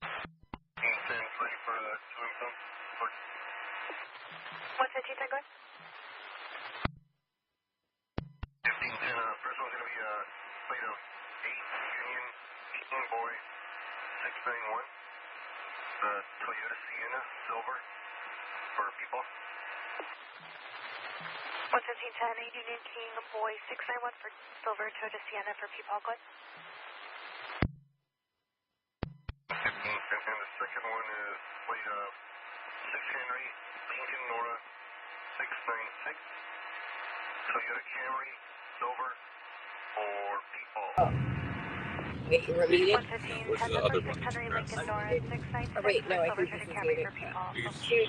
ready for the swimming pool. What's the T-tag going? 1510, first one's going to be a plate of 8 Union 18 boy 691. The Toyota Sienna silver for people. What's the T-10, Union King boy 691 for silver Toyota Sienna for people, good? 15, and the second one is plate of 6 Henry Lincoln Nora 696. Toyota Camry silver for people. Wait, you repeated? What's the other one? 6 Henry Lincoln Nora 696. Oh, wait, no, I silver think Toyota this is Camry it. for people. Shoot.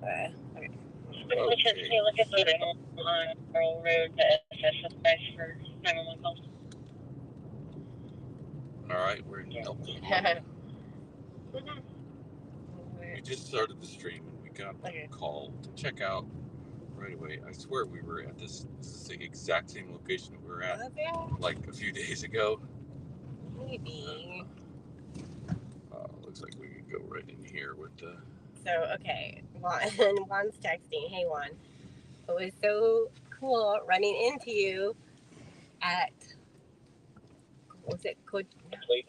Okay. Okay. Look at the on Earl Road, the SS price for 911 calls. Alright, we're in Elton. We just started the stream and we got a call to check out right away. I swear we were at this is the exact same location that we were at like a few days ago. Maybe. Looks like we could go right in here with the... So, okay, Juan's texting. Hey, Juan. It was so cool running into you at, what was it? Plate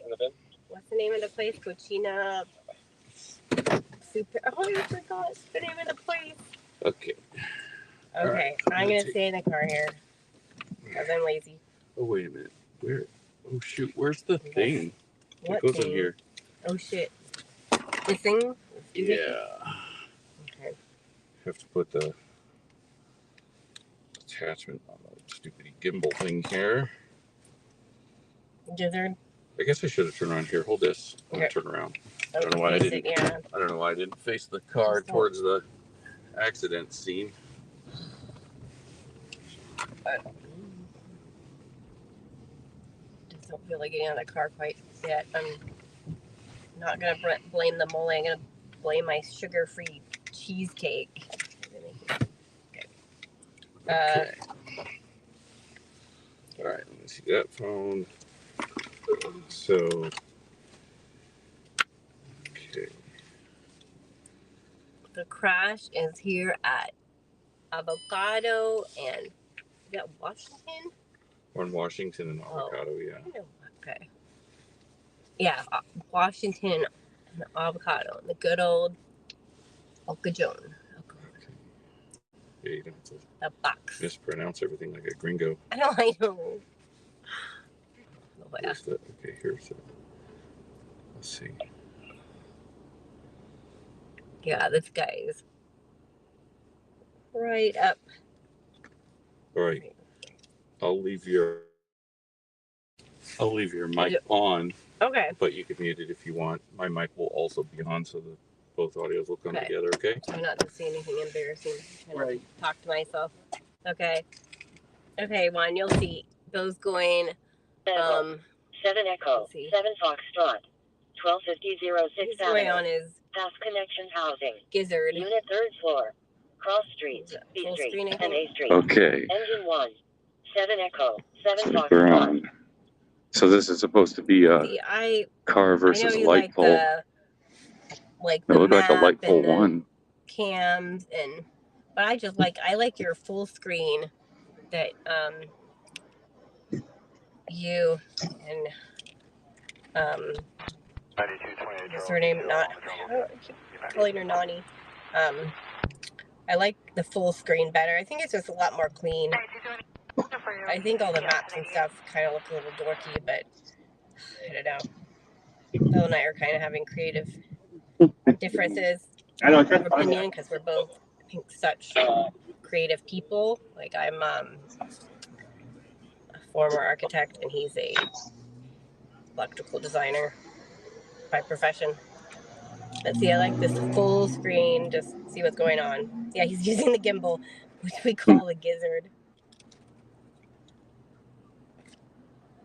in the bin? What's the name of the place? Cochina Super. Oh, I forgot the name of the place. Okay. Okay, right, I'm going to stay in the car here because I'm lazy. Oh, wait a minute. Where? Oh, shoot. Where's the thing? What It goes thing? in here. Oh, shit. This thing? Yeah. Okay. Have to put the attachment on the stupid gimbal thing here. Gizzard? I guess I should have turned around here. Hold this. I'm gonna turn around. I don't know why I didn't. Yeah. I don't know why I didn't face the car towards the accident scene. Just don't feel like getting out of the car quite yet. I'm not gonna blame the mole. I'm gonna blame my sugar-free cheesecake. Okay. Okay. All right. Let me see that phone. So. Okay. The crash is here at Avocado and is that Washington? On Washington and Avocado, yeah. Okay. Yeah, Washington and Avocado. The good old Cajon. Yeah, you don't have to The box. mispronounce everything like a gringo. I know. Oh, yeah. Okay, here's it. Let's see. Yeah, this guy is right up. All right. I'll leave your mic on. Okay. But you can mute it if you want. My mic will also be on so that both audios will come together, okay? Try not to say anything embarrassing. Right. Talk to myself. Okay. Okay, Juan, you'll see. Those going 7 Echo, 7 Foxtrot, 1250-06 going on is Pass Connection Housing. Gizzard. Unit 3rd floor. Cross Street, B Street, and A Street. Okay. Engine 1. 7 Echo, 7 So we're Foxtrot. on. So this is supposed to be a car versus a light pole. It looked like a light pole one. Cams but I like your full screen that you and what's her name? Calling her Nani. I like the full screen better. I think it's just a lot more clean. I think all the maps and stuff kind of look a little dorky, but I don't know. Bill and I are kind of having creative differences of opinion because we're both, I think, such creative people. Like I'm a former architect and he's a electrical designer by profession. But see, I like this full screen, just see what's going on. Yeah, he's using the gimbal, which we call a gizzard.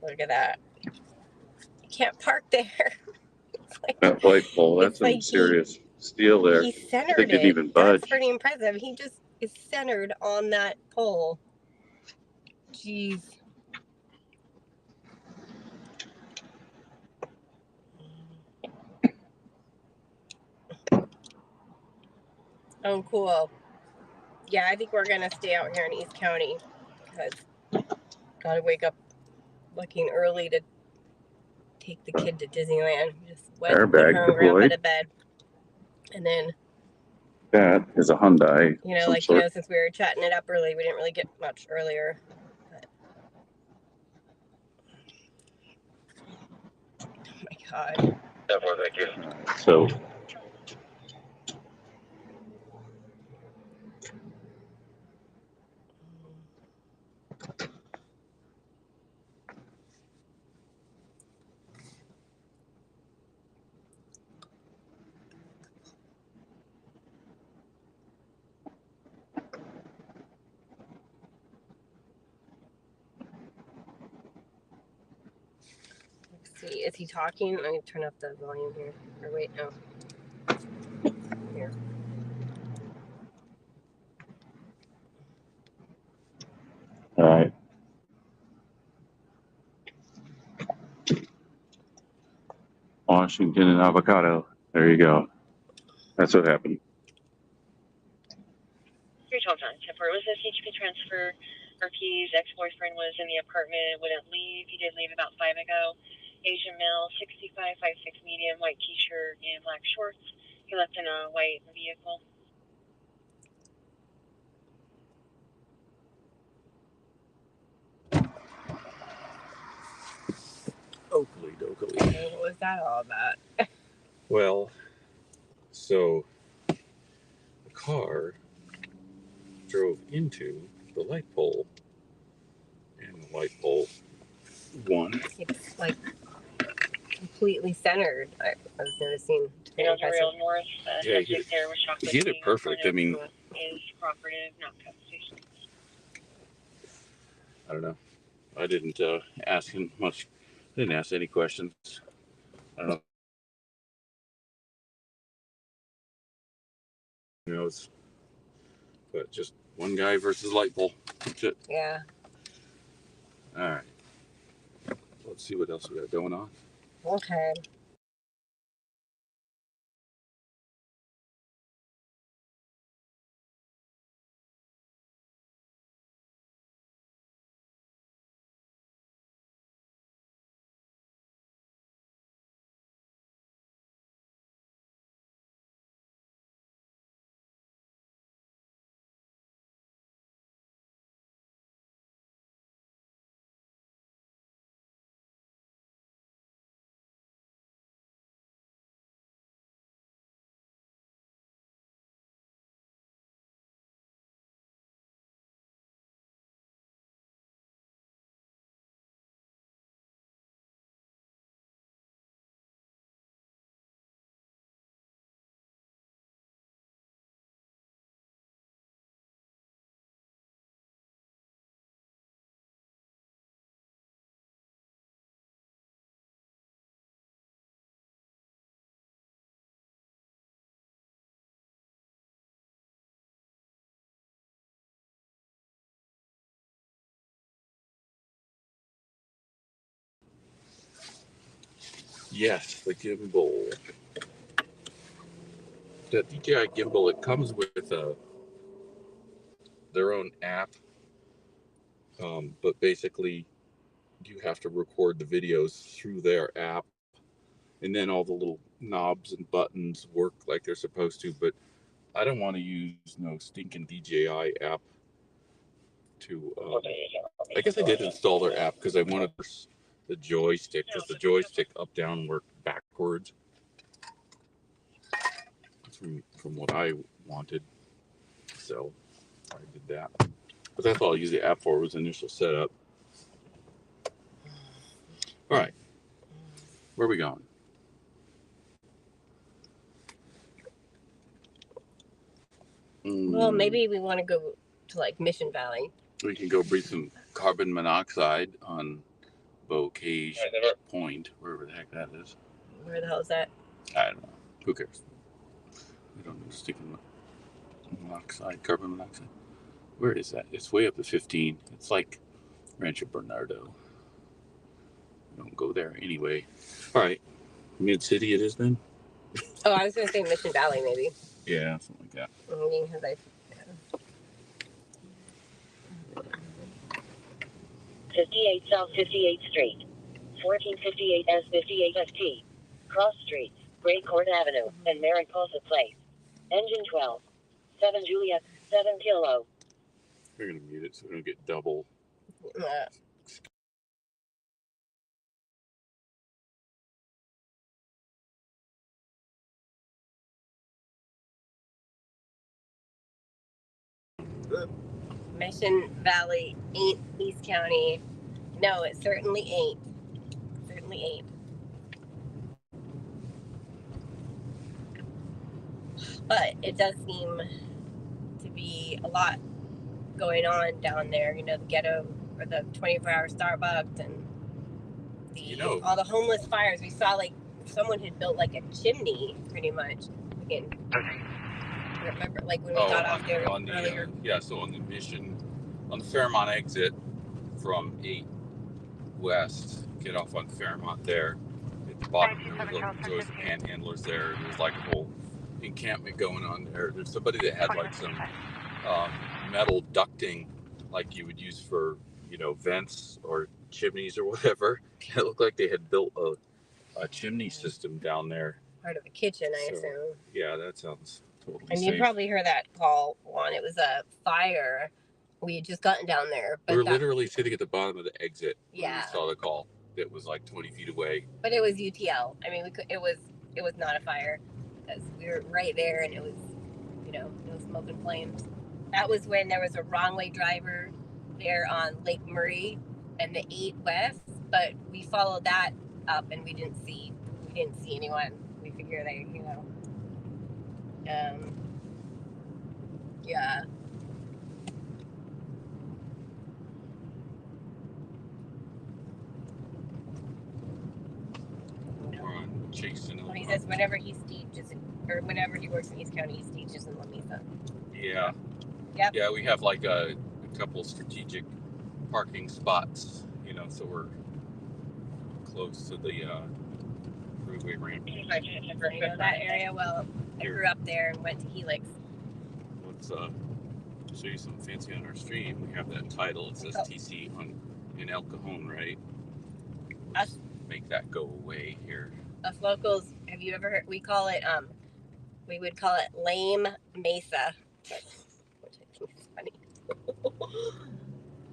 Look at that. You can't park there. That light pole, that's some serious steel there. He centered they didn't even budge. That's pretty impressive. He just is centered on that pole. Jeez. Oh, cool. Yeah, I think we're going to stay out here in East County because got to wake up looking early to take the kid to Disneyland. Just went with her and Grandpa to bed. And then that is a Hyundai. You know, like, you know, since we were chatting it up early, we didn't really get much earlier. But... Oh my God. Thank you. So Let's see, is he talking? Let me turn up the volume here. Or wait, no. Here. all right. Washington and Avocado. There you go. That's what happened. 312 10-4. It was a CHP transfer. Murphy's ex-boyfriend was in the apartment, wouldn't leave. He did leave about 5 ago. Asian male, 65, 5'6", medium, white t-shirt and black shorts. He left in a white vehicle. Oakley dokley. What was that all about? Well, so the car drove into the light pole, and the light pole won. It's like completely centered. I was noticing. You know, the real north. Yeah, he hit it perfect. I mean, is cooperative, not gas station. I don't know. I didn't ask him much. I didn't ask any questions. I don't know. You know, it's but just one guy versus light pole. That's it. Yeah. All right. Let's see what else we got going on. Okay. Yes, the gimbal. The DJI gimbal, it comes with their own app, but basically you have to record the videos through their app, and then all the little knobs and buttons work like they're supposed to. But I don't want to use no stinking DJI app to. I guess I did install their app because I wanted the joystick, because the joystick up down worked backwards. From what I wanted, so I did that. But that's all I'll use the app for, was initial setup. All right, where are we going? Well, maybe we want to go to like Mission Valley. We can go breathe some carbon monoxide on Bocage Point, wherever the heck that is. Where the hell is that? I don't know. Who cares? We don't need sticking monoxide, carbon monoxide. Where is that? It's way up to 15. It's like Rancho Bernardo. We don't go there anyway. All right. Mid-City it is then? Oh, I was going to say Mission Valley, maybe. Yeah, something like that. Because I 58 South 58th Street. 1458 S 58 ST. Cross Streets, Great Court Avenue, and Mariposa Place. Engine 12. 7 Juliet, 7 Kilo. We're going to mute it so we don't get double. Mission Valley ain't East County. No, it certainly ain't. Certainly ain't. But it does seem to be a lot going on down there. You know, the ghetto or the 24-hour Starbucks and all the homeless fires. We saw like someone had built like a chimney, pretty much. Again, remember like when we got off there earlier. So on the Mission, on the Fairmont exit from 8 West, get off on Fairmont there. At the bottom, there's always the panhandlers there. There's like a whole encampment going on there. There's somebody that had like some metal ducting like you would use for, vents or chimneys or whatever. It looked like they had built a chimney system down there. Part of the kitchen, I assume. Yeah, that sounds totally and safe. You probably heard that call, Juan. It was a fire. We had just gotten down there. But we were literally sitting at the bottom of the exit when we saw the call. It was like 20 feet away. But it was UTL. I mean, it was not a fire because we were right there and it was, no smoke and flames. That was when there was a wrong way driver there on Lake Murray and the 8 West, but we followed that up and we didn't see anyone. We figure they, yeah. Jason. Well, he says whenever he teaches, or whenever he works in East County, he teaches in Lamesa. Yeah. Yep. Yeah, we have like a couple strategic parking spots, so we're close to the freeway ramp. I know that area well. I grew up there and went to Helix. Let's show you something fancy on our stream. We have that title. It says TC in El Cajon, right? Let's make that go away here. Us locals, have you ever heard? We call it, we would call it Lame Mesa, which I think is funny.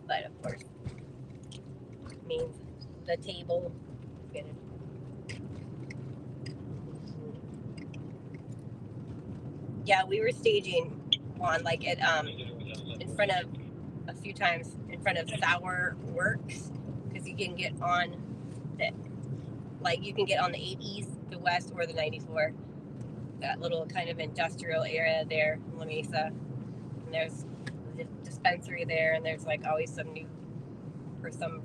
But of course, it means the table. Yeah, we were staging on like at in front of a few times in front of Sour Works because you can get on the. Like you can get on the 8 East, the West, or the 94. That little kind of industrial area there in La Mesa. And there's a dispensary there, and there's like always some new, or some,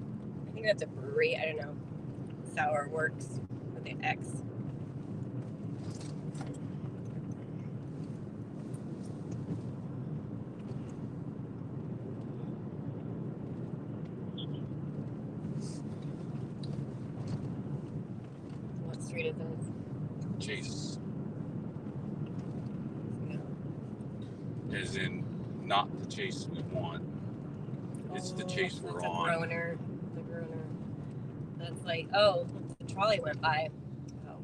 I think that's a brewery, I don't know. Sour Works with the X. Street is this? Chase. Yeah. As in, not the chase we want. It's the chase we're on. The groaner. That's like, the trolley went by. Oh.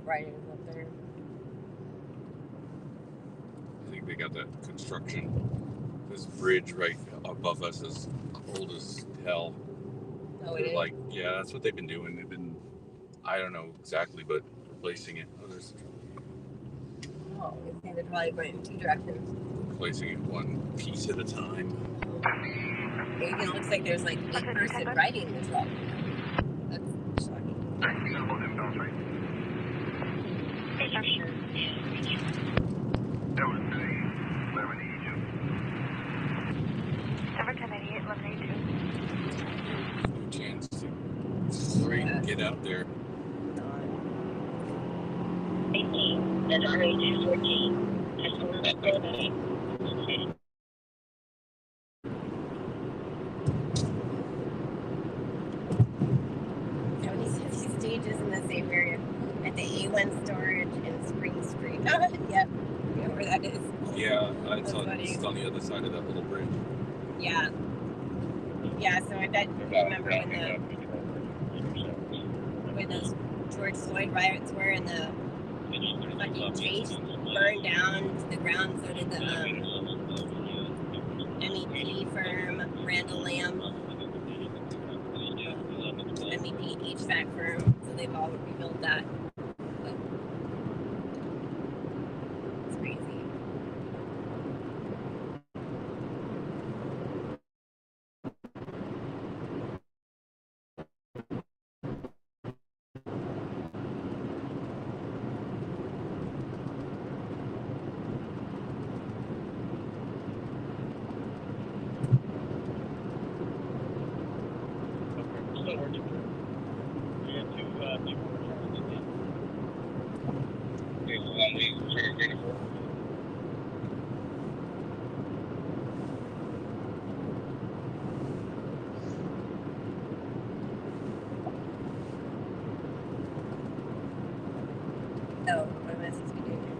Right up there. I think they got that construction. This bridge right above us is old as hell. Oh, it is? Like, yeah, that's what they've been doing. They've been, I don't know exactly, but replacing it. Oh, there's the trolley. Oh, I think they're probably going in 2 directions. Replacing it one piece at a time. It even looks like there's like 1 person riding this trolley. That's shocking. That was 1182. Number 1098, 1182. No chance to get it out there. 18 and RH14. These stages in the same area at the A1 storage in Spring Street. Yep. You know where that is. Yeah, it's on the other side of that little bridge. Yeah. Yeah, so I bet you remember when those George Floyd riots were and the fucking Chase burned down to the ground, so did the MEP firm, Randall Lamb, MEP HVAC firm, so they've all rebuilt that. But it's crazy. Oh, what am I supposed to be doing here?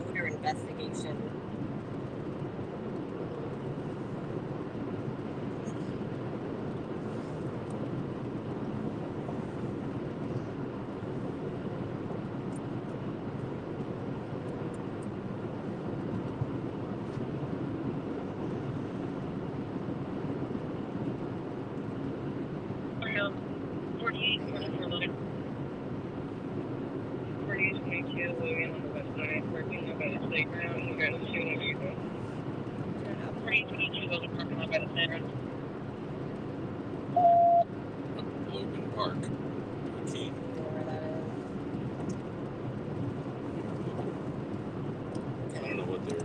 Odor investigation. Logan Park. Key. I don't know what their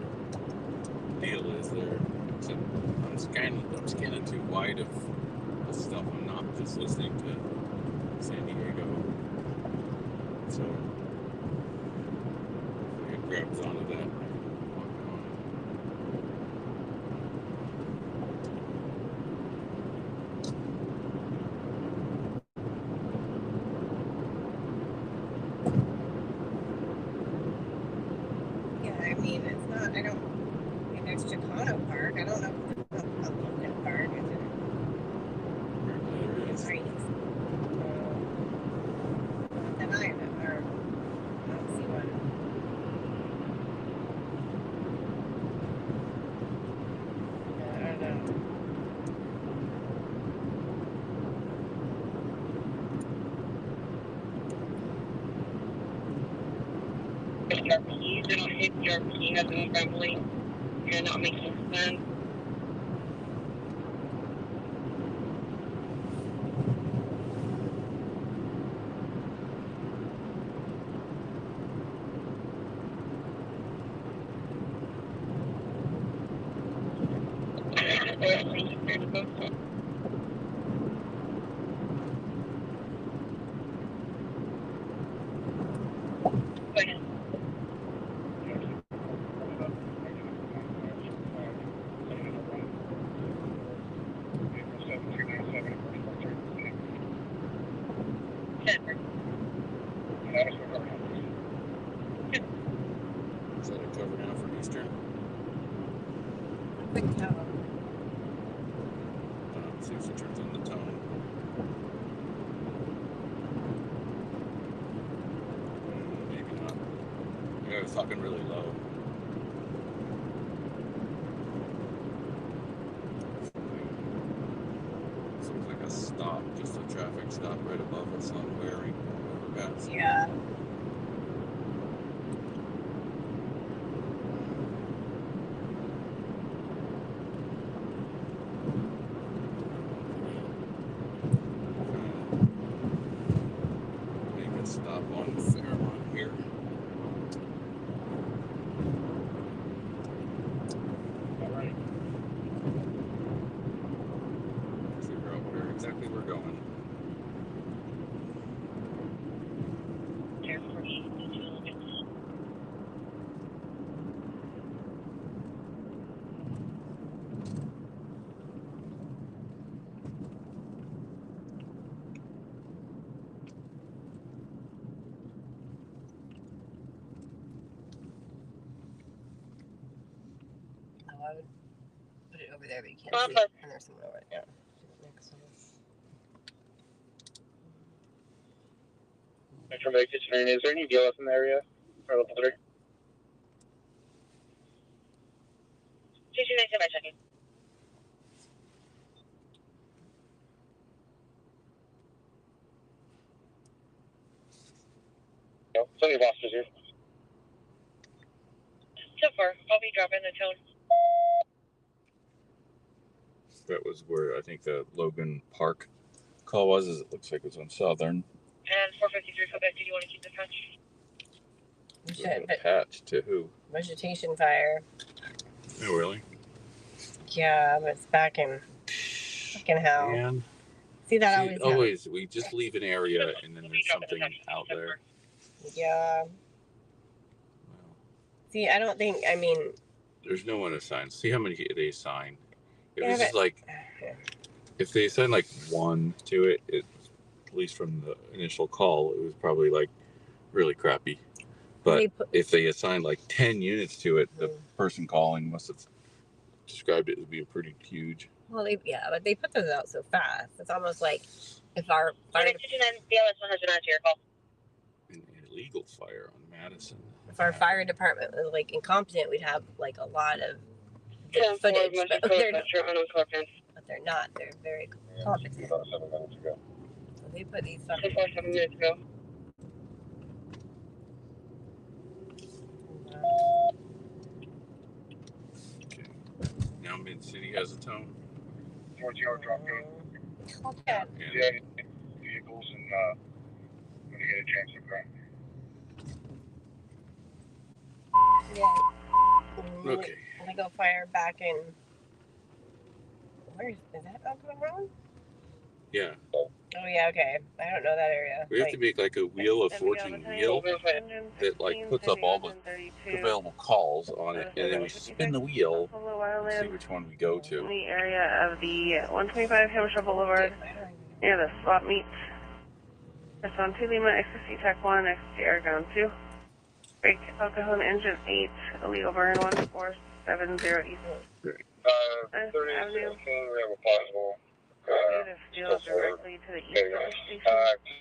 deal is there. Except I'm scanning too wide of stuff. I'm not just listening to San Diego. So it grabs onto that. I mean, it's not, I don't, I mean, there's Chicano Park. I don't know if there's a Logan Park, is it? It's right. Then I don't see one. I don't know. They don't hit ERP as an assembly and not making sense. Is that a cover now for Eastern? Quick tell. See if she turns on the tone. Maybe not. Yeah, I was talking really low. Seems like a stop, just a traffic stop right above us on Waring. Yeah. over there, but you can't see it. And there's someone over there. Next to us. From the kitchen, is there any dealers in the area? Or level 3? 2297 by checking. No, plenty of officers here. So far, I'll be dropping the tone. That was where I think the Logan Park call was. It looks like it was on Southern. And 453 Quebec, did you want to keep the patch? We should, but Patch to who? vegetation fire. Oh, really? Yeah, but it's back in hell. Man. See, that See, always always we just leave an area and then there's something out there. Yeah. Well, See, I don't think, I mean... there's no one assigned. See how many they assign. If Yeah, it's just like, if they assign like 1 to it, at least from the initial call, it was probably like really crappy. But if they assign like 10 units to it, the person calling must have described it as being pretty huge. Well, but they put those out so fast. It's almost like if our fire... An illegal fire on Madison. If our fire department was like incompetent, we'd have like a lot of footage, but they're not. They're very competent. About 7 minutes ago. So they put these fucking... 7 minutes ago. Okay. Now Mid-City has a tone. 40 drop in. Okay. Yeah, vehicles and when you get a chance to grab. Yeah. Okay. We go fire back in... Where is that Oakland Road? Yeah. Oh, yeah, okay. I don't know that area. We have to make like a Wheel of Fortune wheel that like puts up all the available calls on it, and then we spin the wheel and see which one we go to. In the area of the 125 Hampshire Boulevard, near the swap meet. It's on 2 Lima, XC Tech 1, XC Aragon 2. Brake, Cajon engine 8, illegal burn 1470 east. 30 we have a possible. Still directly to the east of the station.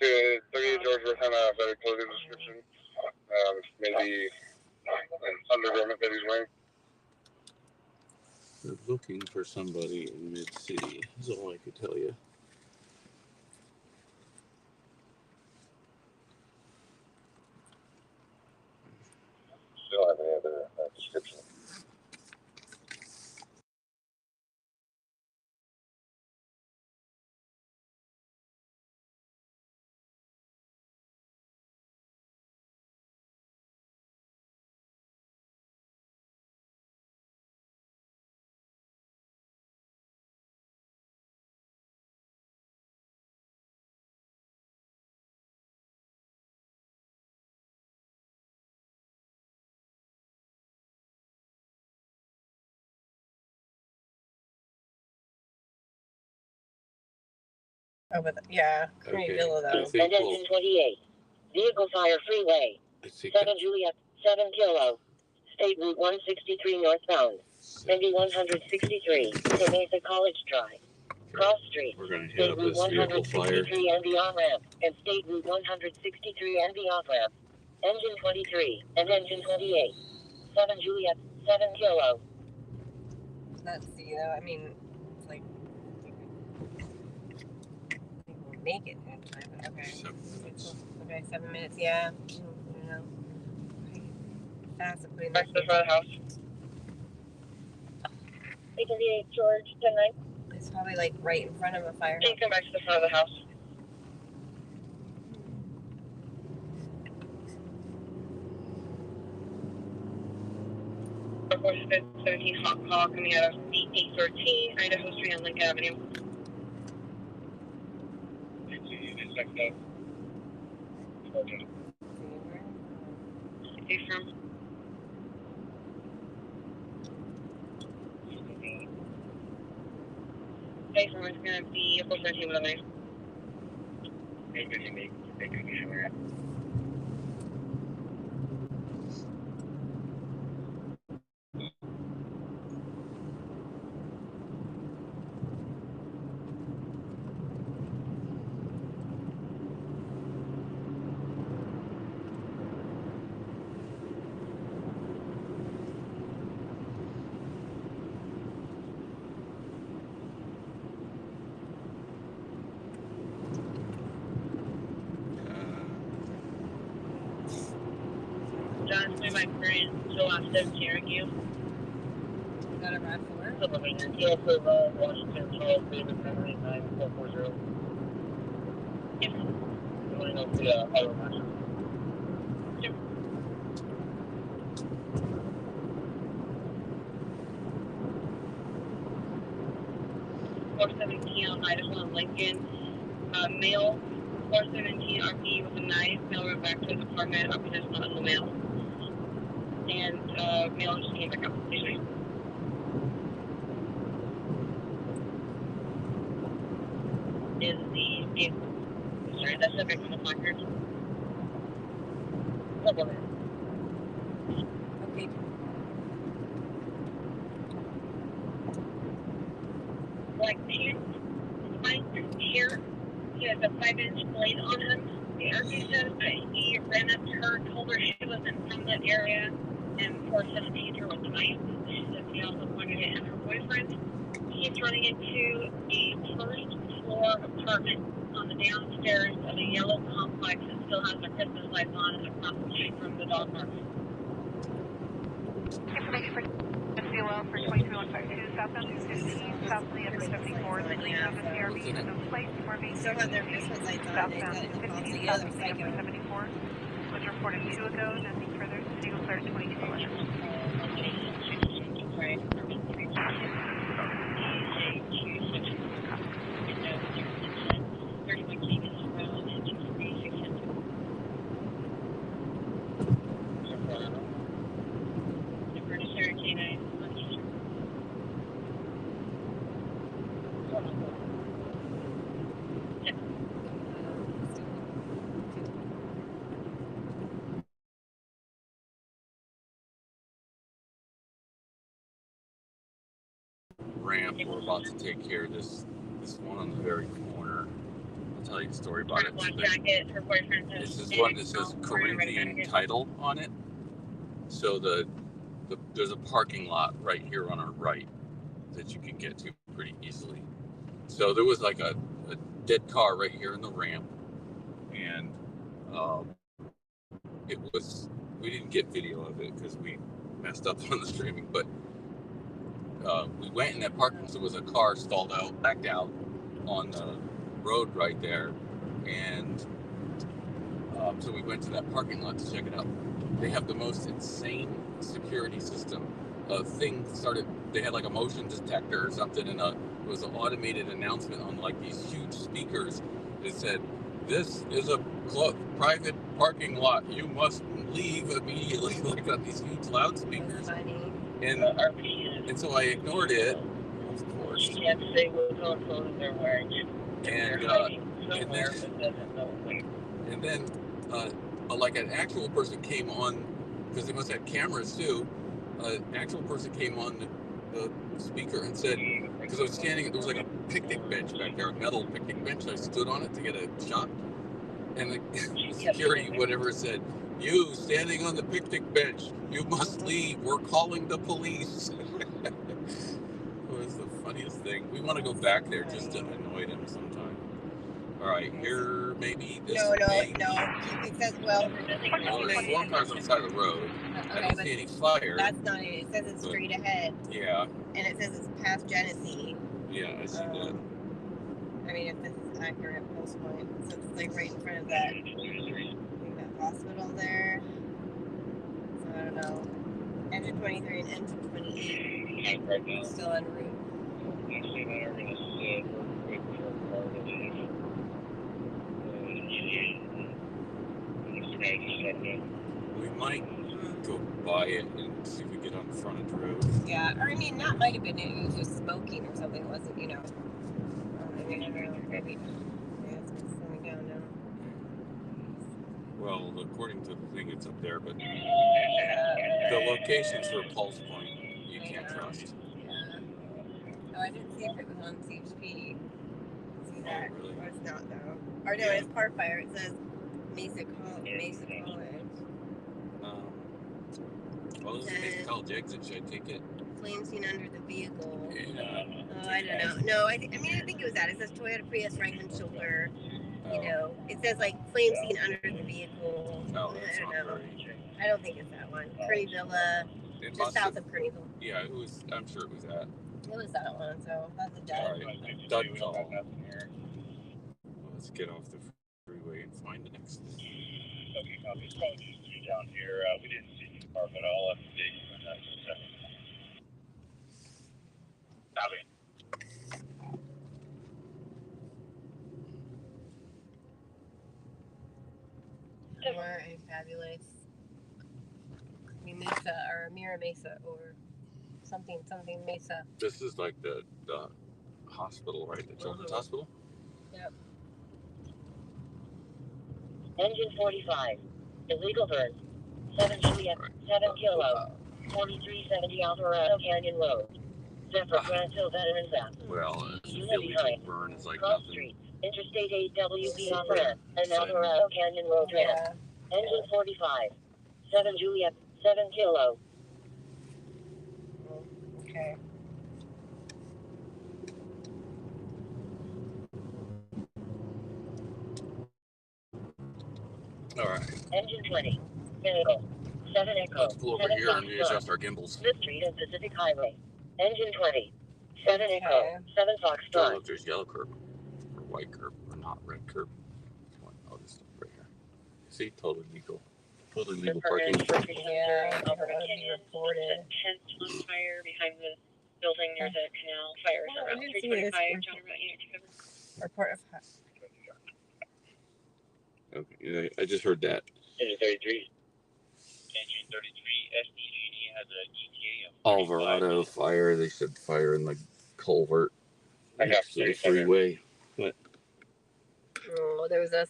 To 38 George, we're kind of very close to the description. Maybe an undergarment that he's wearing. They're looking for somebody in Mid-City. That's all I could tell you. Still have any other description. Oh, but yeah, Community Villa though. And engine 28. Vehicle fire freeway. 7 Juliet, 7 Kilo. State Route 163 northbound. Maybe 163. To Mesa College Drive. Cross Street. We're going to hit State up Route this vehicle fire. 163 and the on-ramp. And State Route 163 and the off-ramp. Engine 23 and engine 28. 7 Juliet, 7 Kilo. Let's see though. I mean, it's like... we'll make it in time, but okay. Okay, 7 minutes, yeah. You know. Fast at putting Back to the front of the house. 838 George, 10-9. It's probably like right in front of a fire. Can you come back to the front of the house? Force 17 hot call coming out of C813, Idaho Street on Lincoln Avenue. Hey, from. Hey, from it's going to be 417 with a knife. John, it's my friend, so I'm 17 Cherokee. Got a RAV4? Washington, Charles, David, Henry, 9440. Yes. You want to know the auto master? Yep. 417 on Idaho and Lincoln. Male, 417 RP with a knife. Male went back to his apartment. RP is not in the mail. And male just came back up. Is the vehicle. Sorry, that's subject on the placard. Okay. Black pants, white hair. He has a 5-inch blade on him. The RP says that he ran up to her, told her she wasn't from that area, and 417 her with a knife. She said he also pointed it at her boyfriend. He's running into a first floor apartment on the downstairs of a yellow complex that still has their Christmas lights on across the street from the dog park. Information for FCOL for 23152 southbound 215, south of the upper 74, the green of the CRV is no place for me. Still have their Christmas lights on. Southbound 215, south of the upper 74, was reported 2 ago, nothing further. Single clear 2211. Ramp. We're about to take care of this one on the very corner. I'll tell you a story about it. This is one that says Corinthian title on it. So there's a parking lot right here on our right that you can get to pretty easily. So there was like a dead car right here in the ramp, and we didn't get video of it because we messed up on the streaming, but we went in that parking, so there was a car stalled out, backed out on the road right there, and so we went to that parking lot to check it out. They have the most insane security system. They had like a motion detector or something, and it was an automated announcement on like these huge speakers that said, "This is a private parking lot. You must leave immediately." Like on these huge loudspeakers. And so I ignored it, of course. You can't say what clothes they're wearing. And then like an actual person came on, because they must have cameras too. An actual person came on the speaker and said, because I was standing, there was like a picnic bench back there, a metal picnic bench. I stood on it to get a shot, and the security, whatever, said, "You standing on the picnic bench, you must leave. We're calling the police." It was the funniest thing. We want to go back there just to annoy them sometime. All right, here maybe this. No. It says there's 4 cars on the side of the road. Okay, I don't see any fire. That's not it. It says it's straight ahead. Yeah. And it says it's past Genesee. Yeah, I see that. I mean, if this is accurate, post point. So it's like right in front of that hospital there. So I don't know. Engine 23 and engine 28 still en route. We might go by it and see if we get on the front of the road. Yeah, or I mean, that might have been it. It was just smoking or something. It wasn't, I mean, I don't know. Maybe. Yeah, it's slowing down now. Well, according to the thing, it's up there, but the locations for Pulse Point, you can't trust. Yeah. Oh, I didn't see if it was on CHP. See that? Oh, really? Or it's not, though. Or no, it's Park Fire. It says Mesa College. Well, this is Mesa College exit. Should I take it? Flame seen under the vehicle. Yeah. Oh, I don't know. No, I think it was that. It says Toyota Prius Franklin shoulder. It says like flame seen under the vehicle. Oh, that's not I don't know. very... I don't think it's that one. Kearney Villa, just south of Kearneyville. Yeah, it was. I'm sure it was that. It was that one, so that's a dud. All right, dud call. Let's get off the freeway and find the next one. Okay, copy. It's probably just you down here. We didn't see you far, but I'll update you on that in a second. Copy. Or a fabulous Mesa or Mira Mesa or something Mesa. This is like the hospital, right? The children's hospital? Yep. Engine 45. Illegal burn. 7 Juliet. 7 Kilo. 4370 Alvarado Canyon Road. Separate Granville Veterans App. Well, illegal burn is like Cross nothing. Street. Interstate 8 WB off ramp. And Alvarado Canyon Road ramp. Engine 45. 7 Juliet. 7 Kilo. Okay. All right. Engine 20. Vehicle. 7 Echo. Let's pull over 7 here and readjust our gimbals. Smith Street and Pacific Highway. Engine 20. 7 Okay. Echo. 7 Fox Don't know Drive. if there's yellow curb or white curb or not red curb. Oh, this stuff right here. See, totally legal. Totally legal parking. Yeah, it would be reported. Tent on fire behind the building near the canal. Fires Oh, I around didn't see 325. this. John Route Unit 2 cover. Report of Okay, I just heard that. Engine 33. Engine 33. SDGD has an ETA of Alvarado fire. They said fire in the culvert next to the freeway. But oh, there was a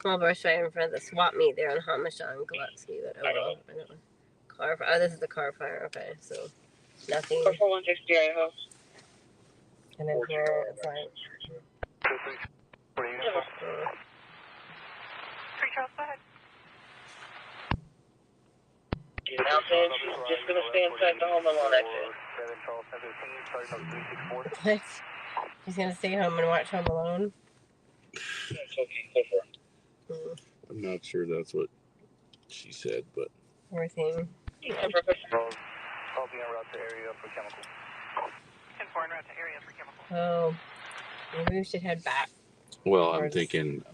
small brush fire in front of the swap meet there on Hamishaw and Gillespie. But I don't know. Car fire. Oh, this is the car fire. Okay, so nothing. 4160 Idaho. And then here it's like. Mountain, just gonna stay inside the home alone exit. What? He's gonna stay home and watch Home Alone? I'm not sure that's what she said, but. Poor thing. Oh, maybe we should head back. Well, I'm thinking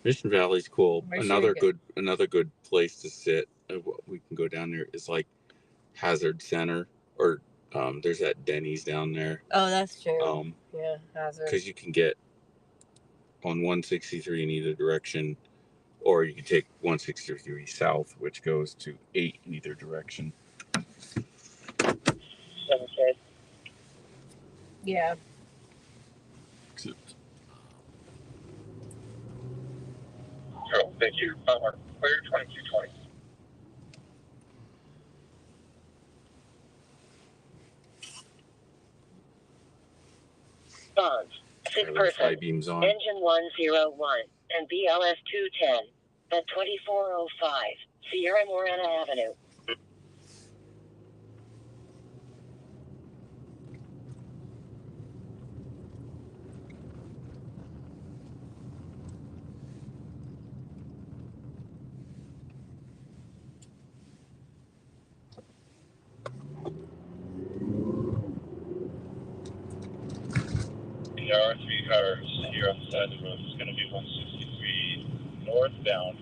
Mission Valley's cool. Another good place to sit. We can go down there is like Hazard Center, or there's that Denny's down there. Oh, that's true. Yeah, Hazard. Because you can get on 163 in either direction, or you can take 163 south, which goes to 8 in either direction. Yeah. Oh, thank you. Clear 2220. Bonds. 6 person. High beams on. Engine 101 and BLS 210 at 2405 Sierra Morena Avenue. There are 3 cars here on the side of the road. It's going to be 163 northbound.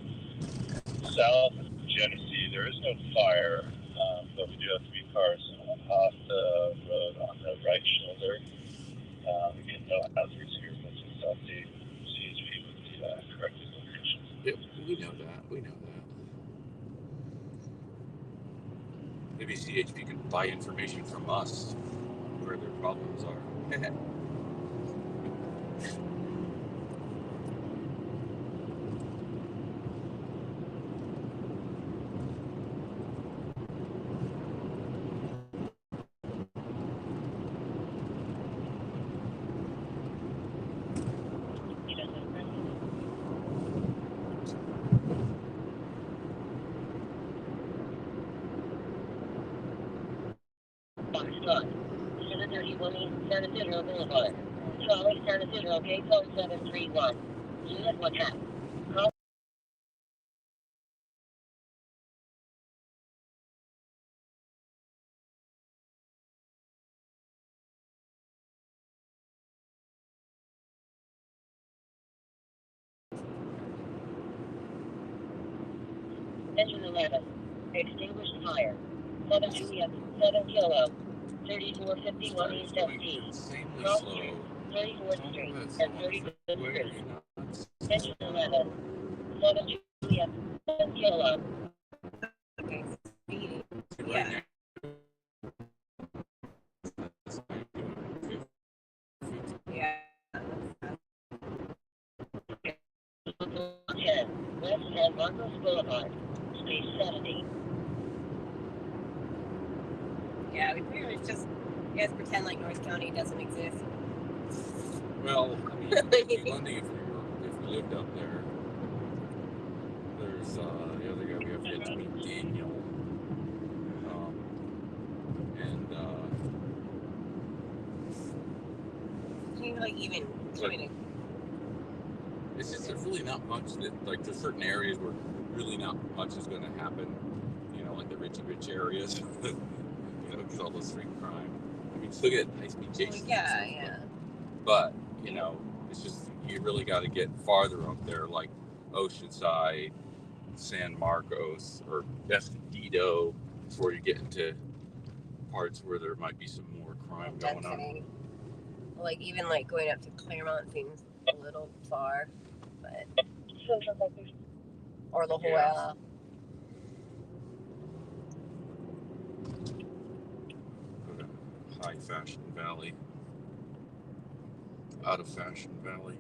South of Genesee, there is no fire, but we do have 3 cars off the road on the right shoulder. Again, no hazards here, but just update CHP with the corrected location. Yep, we know that. Maybe CHP can buy information from us on where their problems are. Foxtrot. 731 San Isidro Boulevard. Trolley San Isidro, gate code 731. Unit 1 half. Engine 11. Extinguished fire. 7 Juliet. 7 Kilo. 3451 East FD. Cross Street. 34th Street. And 35th Street. Engine 11. 7 Juliet. 7 Kilo. Okay, speeding. Yeah. Yeah. 10. West San Marcos Boulevard. Speed 70. Yeah, we pretty much just, you guys pretend like North County doesn't exist. Well, I mean, it'd be one thing if we lived up there. There's the other guy we have yet to meet, Daniel. You know, like even doing it's just there's really not much that, like, there's certain areas where really not much is going to happen. You know, like the rich areas. You know, because all the street crime. I mean, still get high-speed chases. yeah. But, you know, it's just, you really got to get farther up there, like Oceanside, San Marcos, or Escondido, before you get into parts where there might be some more crime going on. Like, even like going up to Claremont seems a little far, but. Or La Jolla. High Fashion Valley. Out of Fashion Valley.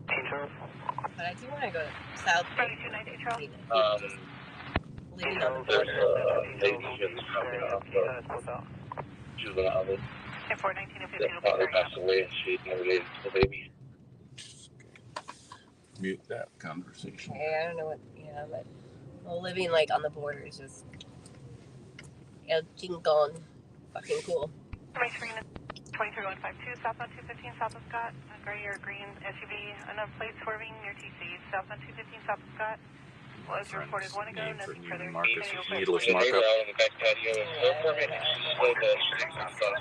But I do want to go to South. 3292 Charles. Leaving on the border. Juvenile. 419 and 15 Father passed away and she never related to the baby. Mute that conversation. Okay, I don't know what, yeah, but well, living like on the border is just El Chingon. Fucking cool. 23152, southbound 215, south of Scott. A gray or green SUV, unknown plate swerving near TC. Southbound 215, south of Scott. Was reported 1 ago, nothing further. Marcus is needless markup. On the back patio is no permit. So the street's not stopped.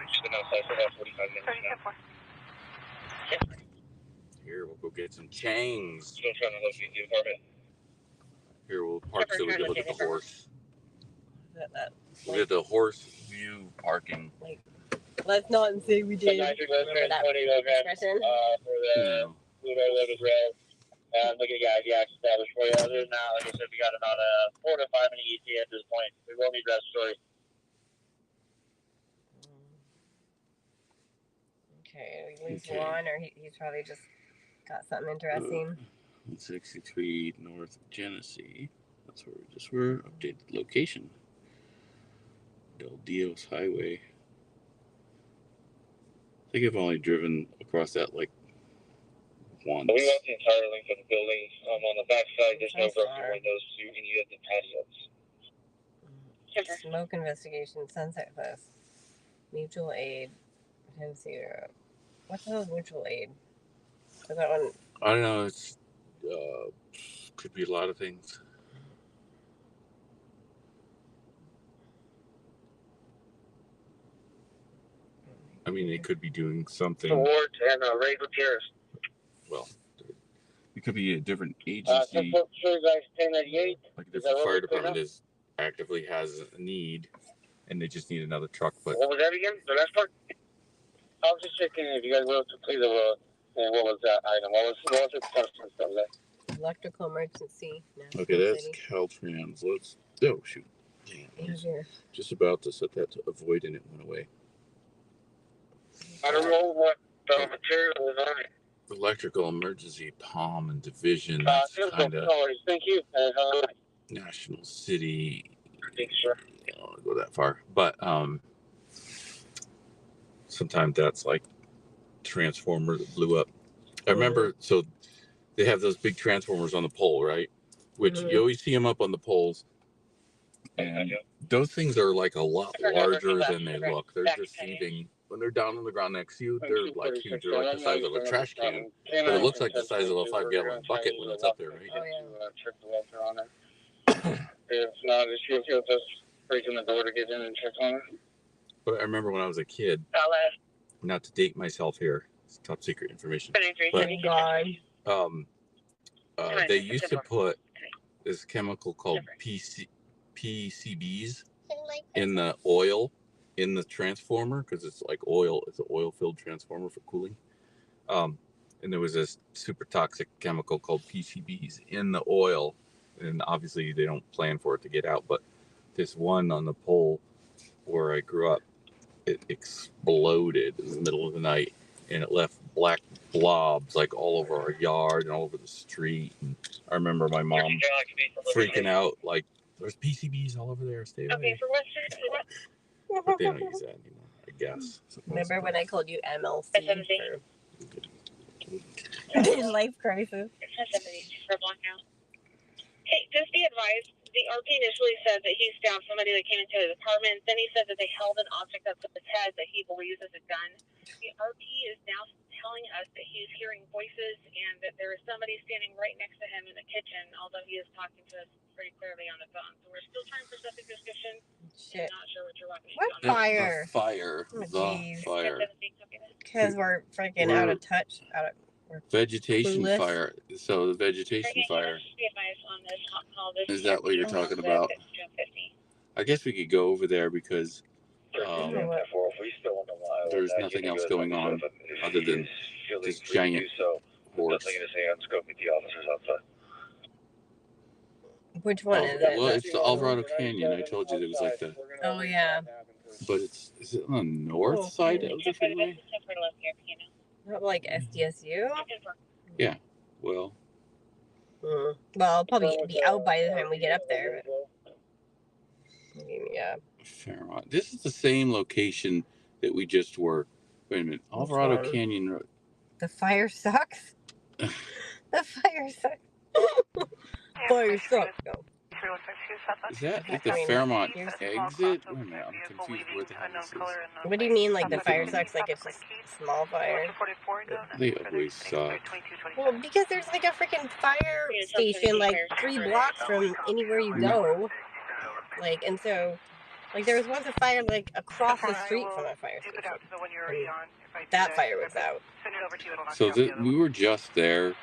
She's been outside for about 45 minutes now. 30-4. Here, we'll go get some chains. Still trying to locate the apartment. Here, we'll park so we can look at the horse. Look Like, at the horse view parking. like, let's not say we did. Remember that expression? For the Blue Road Rail. Look at guys, yeah, established for you. Other than that, like I said, we got about a 4 to 5 minute ETA at this point. We will need that story. Okay, we lose one, or he's probably just got something interesting. 63 North Genesee. That's where we just were. Updated location. Del Dios Highway. I think I've only driven across that like once. We want the entire length of the building. On the back side, there's no broken windows to any of the patios. Smoke investigation, Sunset Cliff. Mutual aid. Tennessee Road. What's the hell is mutual aid? Is that one? I don't know. It's could be a lot of things. I mean, they could be doing something. Ward and Ray Gutierrez. Well, it could be a different agency. Like if the fire department actively has a need, and they just need another truck. But what was that again? The last part? I was just checking if you guys were to play the world. And what was that item? What was the substance of that? Electrical emergency. Okay, that's Caltrans. Let's. Oh shoot! Damn, just about to set that to avoid, and it went away. I don't know what the material is on it. Electrical emergency, Palm and Division. That's kind of. Thank you. National City. I think so. I don't want to go that far, but sometimes that's like transformer that blew up. I remember, so they have those big transformers on the pole, right? Which you always see them up on the poles, and those things are like a lot larger than they look. They're deceiving. When they're down on the ground next to you, they're like huge. They're like the size of a trash can, but it looks like the size of a 5-gallon bucket when it's up there, right? Oh, yeah. If not, she'll just breaking the door to get in and check on it. But I remember when I was a kid, not to date myself here, it's top secret information. But, They used to put this chemical called PCBs in the oil in the transformer because it's like oil. It's an oil-filled transformer for cooling. And there was this super toxic chemical called PCBs in the oil, and obviously they don't plan for it to get out. But this one on the pole where I grew up, it exploded in the middle of the night, and it left black blobs like all over our yard and all over the street. And I remember my mom freaking out, like, "There's PCBs all over there. Stay away." Okay, for what? But they don't use that anymore, I guess. Remember when I called you MLC for midlife crisis? For blackout. Hey, just be advised, the RP initially said that he stabbed somebody that came into his apartment. Then he said that they held an object up to his head that he believes is a gun. The RP is now telling us that he's hearing voices and that there is somebody standing right next to him in the kitchen, although he is talking to us pretty clearly on the phone. So we're still trying for subject description. Shit. I'm not sure what you're walking What into. fire? The fire. Oh, The fire. Because we're freaking out of touch. Vegetation clueless. fire. So the vegetation fire. Is that what you're talking about? I guess we could go over there because there's nothing else going on other than this giant horse. Which one is it? Well, it's the Alvarado Canyon. I told you it was like the. Oh yeah. But is it on the north side of the freeway? Not like SDSU? Yeah. Well. Well, I'll probably be out by the time we get up there. But... yeah. Fairmont. This is the same location that we just were. Wait a minute. Alvarado Canyon Road. The fire sucks? The fire sucks. Fire sucks. Go. Is that like the Fairmont exit? Wait a minute, I'm confused where the hell this is. What do you mean, like the fire sucks? Like it's just a small fire? They always suck. Well, because there's like a freaking fire station like 3 blocks from anywhere you go. Like, and so, like there was once a fire like across the street from a fire station. And that fire was out. So we were just there,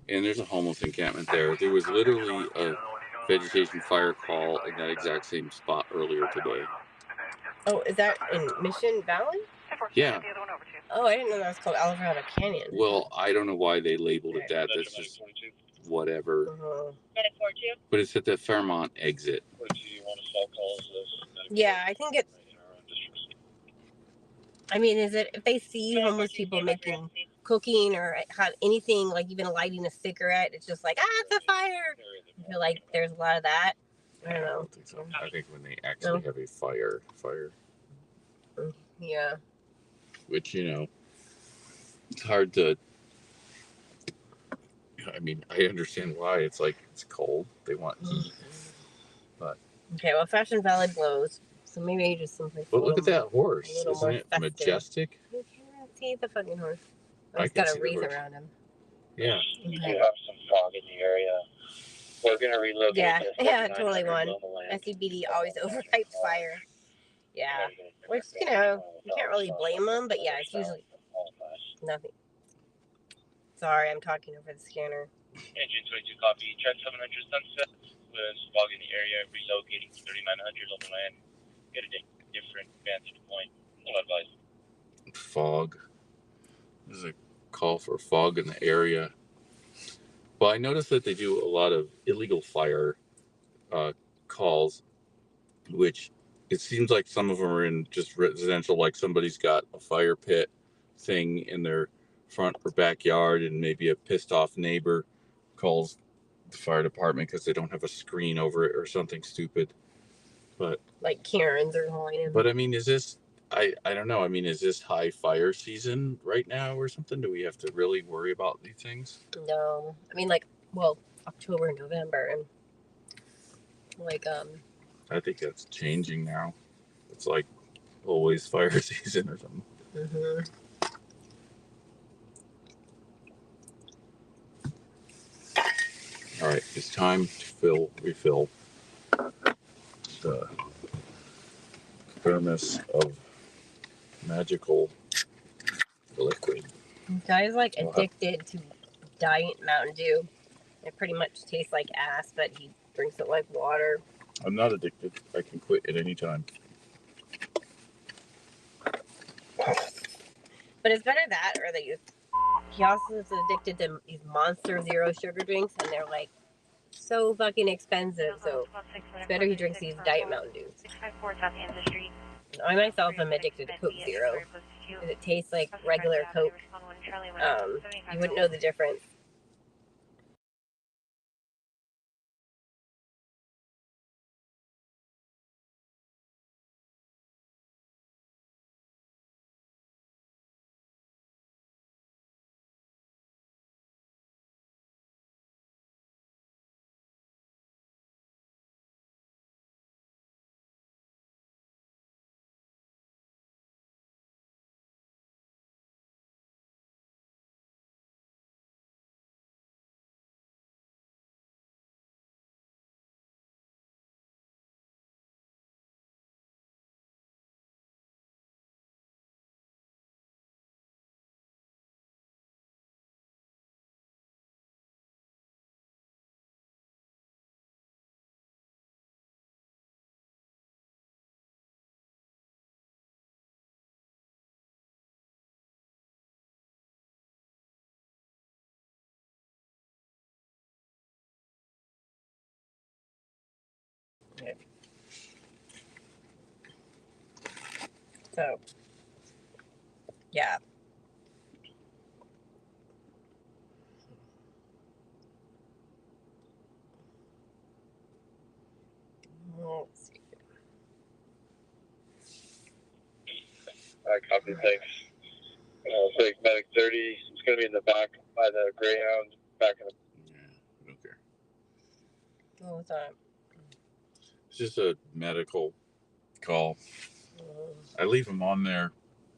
and there's a homeless encampment there. There was literally a vegetation fire call in that exact same spot earlier today. Oh, is that in Mission Valley? Yeah. Oh, I didn't know that was called Alvarado Canyon. Well, I don't know why they labeled it that. That's just whatever. But it's at the Fairmont exit. Yeah, I think it's... I mean, is it if they see homeless people making cooking or have anything, like even lighting a cigarette, it's just like, it's a fire. I feel like there's a lot of that. I don't know. I don't think so. I think when they actually have a fire. Yeah. Which, it's hard to... I mean, I understand why. It's like, it's cold. They want heat. But... Okay, well, Fashion Valley blows. So maybe just someplace. But look at that horse. Isn't it majestic? You can't see the fucking horse. He's got a wreath around him. Yeah. You do have some fog in the area. We're going to relocate. Yeah, totally one. SCBD always overhyped fire. Yeah. Which, you can't really blame them, but yeah, it's usually nothing. Sorry, I'm talking over the scanner. Engine 22 copy. Track 700 Sunset. With fog in the area, relocating to 3900 on the land. Get a different vantage point. No advice. Fog. There's a call for fog in the area. Well, I noticed that they do a lot of illegal fire calls, which it seems like some of them are in just residential, like somebody's got a fire pit thing in their front or backyard, and maybe a pissed off neighbor calls the fire department because they don't have a screen over it or something stupid. But like Karen's or calling. But I mean, is this? I don't know. I mean, is this high fire season right now or something? Do we have to really worry about these things? No, I mean, October, November, and I think that's changing now. It's like always fire season or something. Mm-hmm. All right, it's time to refill the thermos of magical liquid. Guy's addicted to Diet Mountain Dew, It pretty much tastes like ass, but he drinks it like water. I'm not addicted. I can quit at any time. But it's better that or that you. He also is addicted to these Monster Zero sugar drinks, and they're like so fucking expensive. So it's better he drinks these Diet Mountain Dews. 654 South End Street. I myself am addicted to Coke Zero because it tastes like regular Coke. You wouldn't know the difference. So, yeah. Let's see. Copy, thanks. Fake Medic 30. It's going to be in the back by the Greyhound. Back in the... Yeah, I don't care. What was that? It's just a medical call. I leave them on there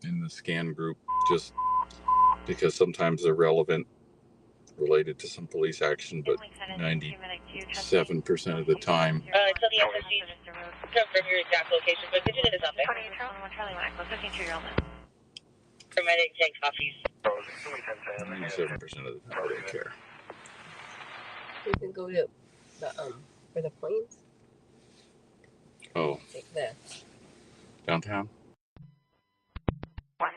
in the scan group just because sometimes they're relevant, related to some police action, but 97% of the time. So the SSC confirm your exact location, but the unit is up there. 15-2-year-old. Medic 10 copies. 97% of the time, I don't care. We can go to the for the planes. Oh, Take the downtown? One.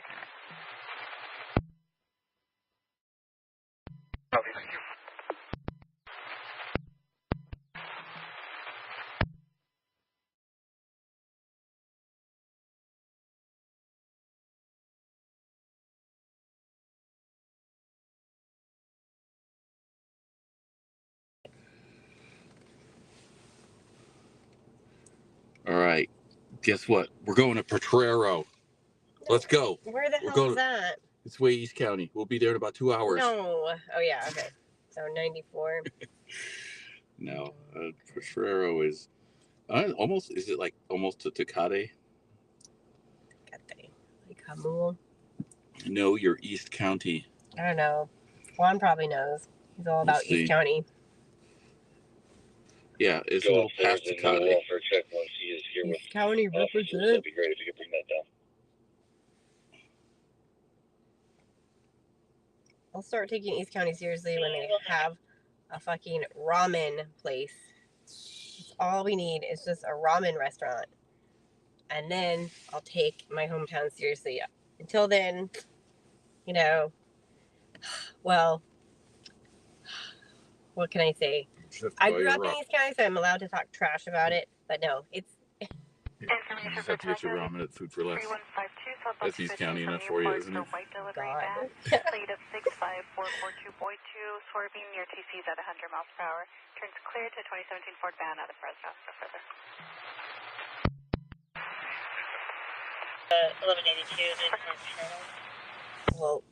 Copy, thank you. All right. Guess what? We're going to Potrero. Let's go. Where the hell is that? It's way East County. We'll be there in about 2 hours. No. Oh yeah. Okay. So 94. No, Potrero is almost. Is it like almost to Tecate? Like Hamul. No, you're East County. I don't know. Juan probably knows. He's all about East County. Yeah, it's a little past Tecate. East County represent. That'd be great if you could bring that down. I'll start taking East County seriously when they have a fucking ramen place. It's all we need is just a ramen restaurant. And then I'll take my hometown seriously. Until then, you know, well, what can I say? I grew up in East County, so I'm allowed to talk trash about it. But no, it's... You just have to get your ramen at Food for Less. That's East County enough for you, isn't it? God. Plate of 65442 Boy 2, swerving near TC's at 100 miles per hour. Turns clear to 2017 Ford van out of Fresno. No further. 1182. Well,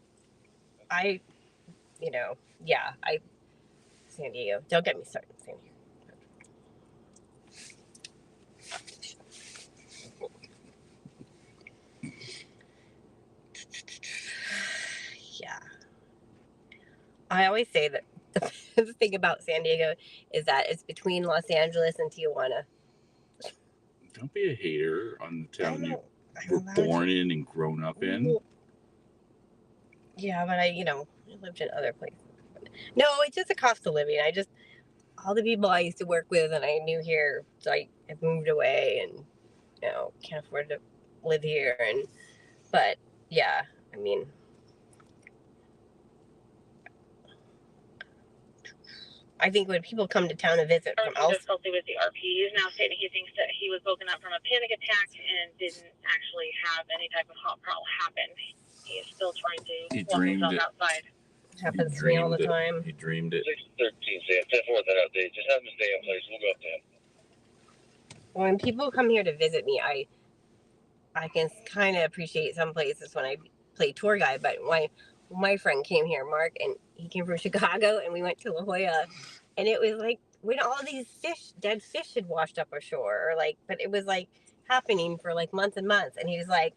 San Diego. Don't get me started, San Diego. Yeah. I always say that the thing about San Diego is that it's between Los Angeles and Tijuana. Don't be a hater on the town you were born in and grown up in. Yeah, but I lived in other places. No, it's just a cost of living. All the people I used to work with and I knew here, so I have moved away and, can't afford to live here. But yeah, I mean, I think when people come to town to visit from elsewhere. Difficulty with the RP. He's now stating he thinks that he was woken up from a panic attack and didn't actually have any type of heart problem happen. He is still trying to walk himself outside. Happens to me all the time. He dreamed it. 613, Sam. 10-4 that update. Just have him stay in place. We'll go up to him. When people come here to visit me, I can kind of appreciate some places when I play tour guide. But my friend came here, Mark, and he came from Chicago, and we went to La Jolla, and it was like when all these dead fish had washed up ashore, but it was like happening for like months and months, and he's like,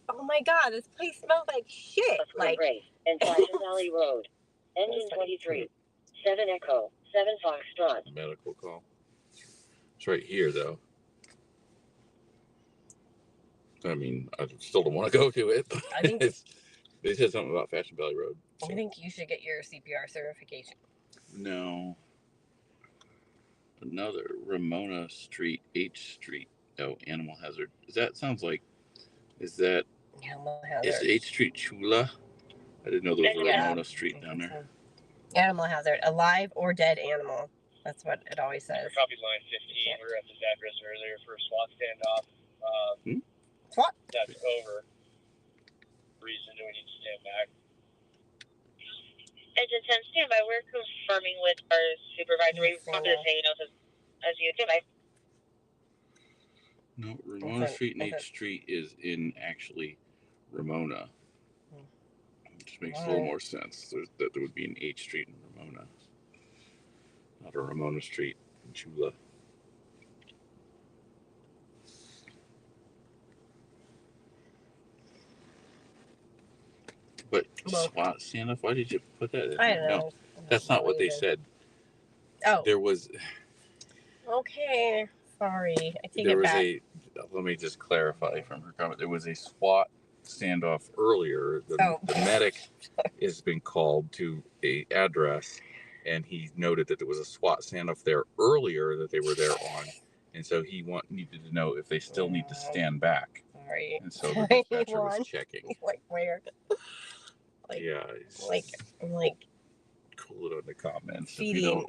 oh my God, this place smells like shit. Like and Passion Valley Road, engine 23, 7 Echo, 7 Foxtrot. Medical call. It's right here, though. I mean, I still don't want to go to it. I think they said something about Fashion Valley Road. So. I think you should get your CPR certification. No. Another Ramona Street, H Street. Oh, Animal Hazard. Is that Animal Hazard? Is H Street Chula? I didn't know there was a Ramona Street down there. So. Animal Hazard. Alive or dead animal. That's what it always says. Copy line 15. We were at this address earlier for a SWAT standoff. SWAT? That's over. Reason do we need to stand back? Engine 10, stand by. We're confirming with our supervisory. I'm going to say, as you stand by. No, Ramona Street and H Street is in actually Ramona. Which makes a little more sense. That there would be an H Street in Ramona. Not a Ramona Street in Chula. But SWAT standoff, why did you put that in? I don't know. No, that's not what they said. Oh. There was... Okay, sorry. I take it back. Let me just clarify from her comment. There was a SWAT standoff earlier. The medic has been called to a address, and he noted that there was a SWAT standoff there earlier that they were there on, and so he needed to know if they still need to stand back. Sorry. And so the dispatcher was checking. Like where? Yeah. I'm like cool it on the comments. Feeding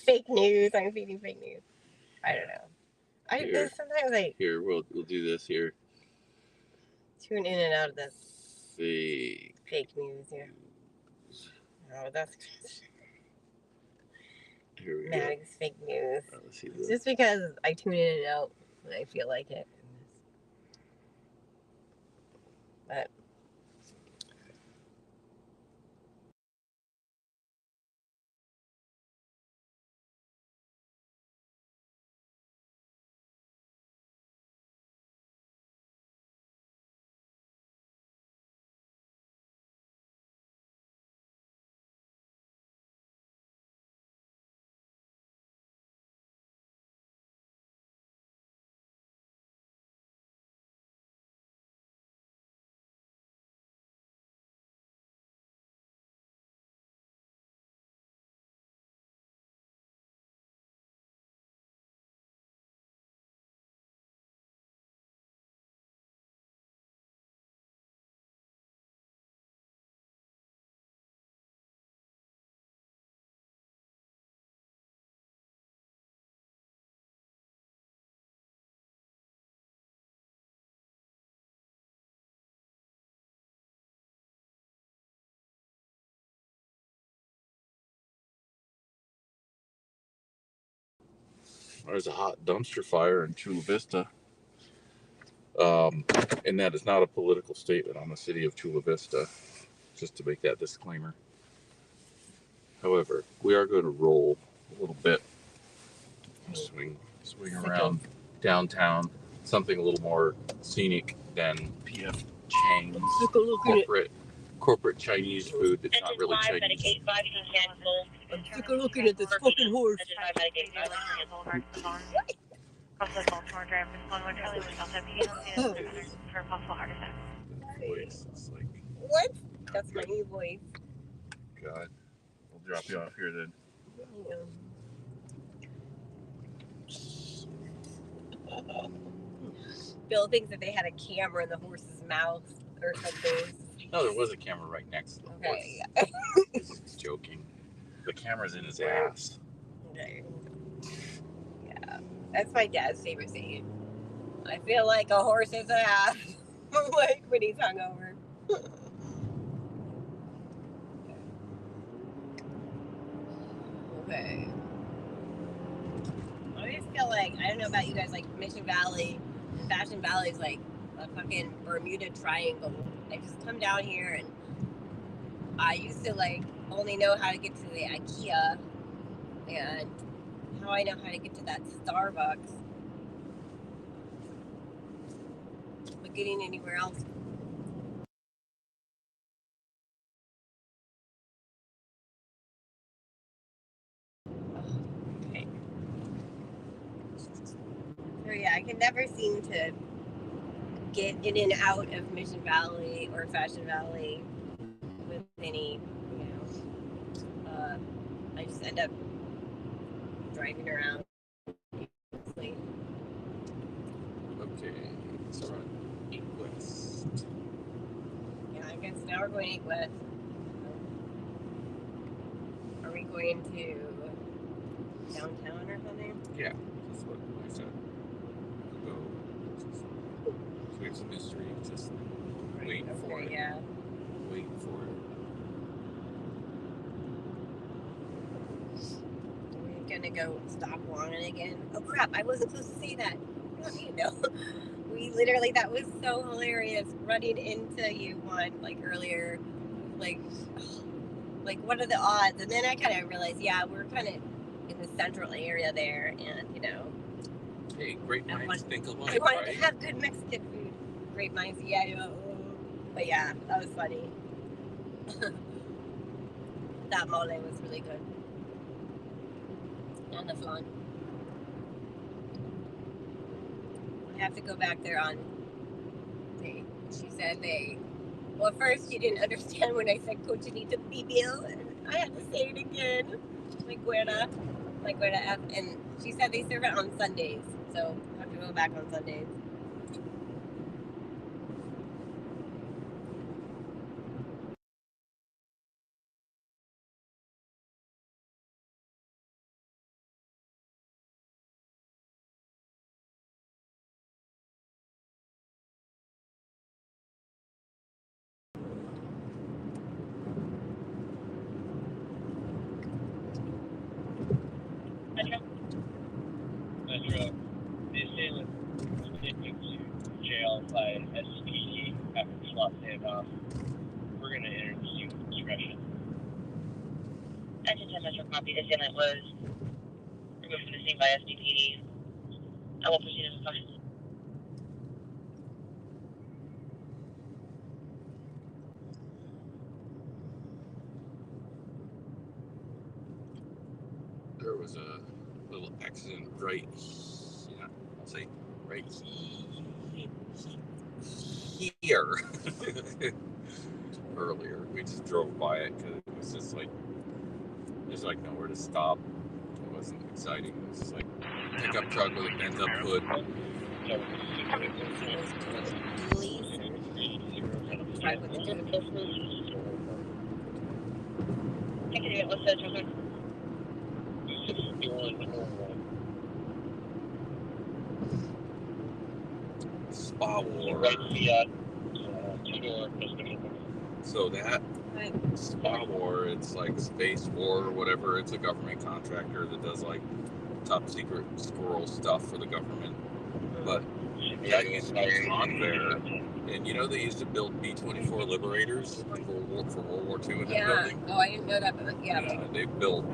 fake news. I'm feeding fake news. I don't know. Sometimes here we'll do this here. Tune in and out of this fake news. Yeah. Oh, that's here we Maddox go. Fake news. Let's see this. Just because I tune in and out when I feel like it. But there's a hot dumpster fire in Chula Vista. And that is not a political statement on the city of Chula Vista, just to make that disclaimer. However, we are going to roll a little bit, swing around downtown, something a little more scenic than P.F. Chang's corporate Chinese food that's not really Chinese. I'm sick of looking at this fucking horse. Voice, it's like, what? That's my new voice. God. We'll drop you off here then. Bill thinks that they had a camera in the horse's mouth or something. No, there was a camera right next to the horse. Okay. He's joking. The camera's in his ass. Okay. Yeah. That's my dad's favorite saying. I feel like a horse's ass. Like when he's hungover. Okay. I just feel like, I don't know about you guys, like Mission Valley and Fashion Valley is like a fucking Bermuda Triangle. I just come down here and I used to like only know how to get to the IKEA, and now I know how to get to that Starbucks. But getting anywhere else. Okay. So yeah, I can never seem to get in and out of Mission Valley or Fashion Valley with any, you know, I just end up driving around. Mostly. Okay, so we're on 8 West. Yeah, I guess now we're going 8 West. Are we going to downtown or something? Yeah, that's what I said. We'll go. So it's a mystery. Just wait for it. Yeah. Wait for it. We're gonna go stop Longin again. Oh crap! I wasn't supposed to say that. You know, we literally, that was so hilarious running into you one like earlier. Like what are the odds? And then I kind of realized, yeah, we're kind of in the central area there, and you know. Hey, great minds think alike, I wanted right? to have good Mexican food. Great minds, yeah. But yeah, that was funny. That mole was really good. And the flan. I have to go back there on. She said well, first she didn't understand when I said cochinita pibil, and I had to say it again. Like Guerra F. And she said they serve it on Sundays, so I have to go back on Sundays. Metro. The assailant was taken to jail by SPD after the swap standoff. We're going to enter the scene with discretion. Engine 10 Metro copy. The assailant was removed from the scene by SDPD. I will proceed as assigned. There was a little accident right here. I'll say right here. Earlier, we just drove by it because it was just like there's like nowhere to stop. It wasn't exciting. It was just like a pickup truck with a bent up hood. Spa War. So that Spa War, it's like Space War or whatever. It's a government contractor that does like top secret squirrel stuff for the government. But that used to be Convair. And you know they used to build B-24 Liberators for World War II in that building? Oh, I didn't know that, but yeah. They built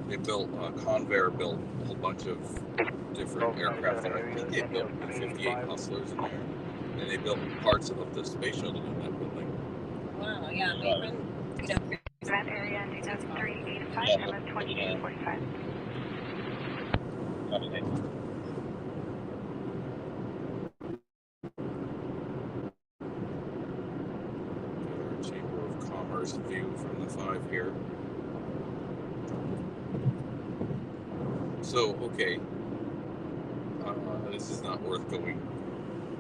Convair built a whole bunch of different aircraft. I think they built 58 Hustlers in there. And they built parts of the space shuttle in that building. Wow, yeah. My friend, you know, That area ending at 385, MS 2245. Chamber of Commerce view from the 5 here. So, okay, this is not worth going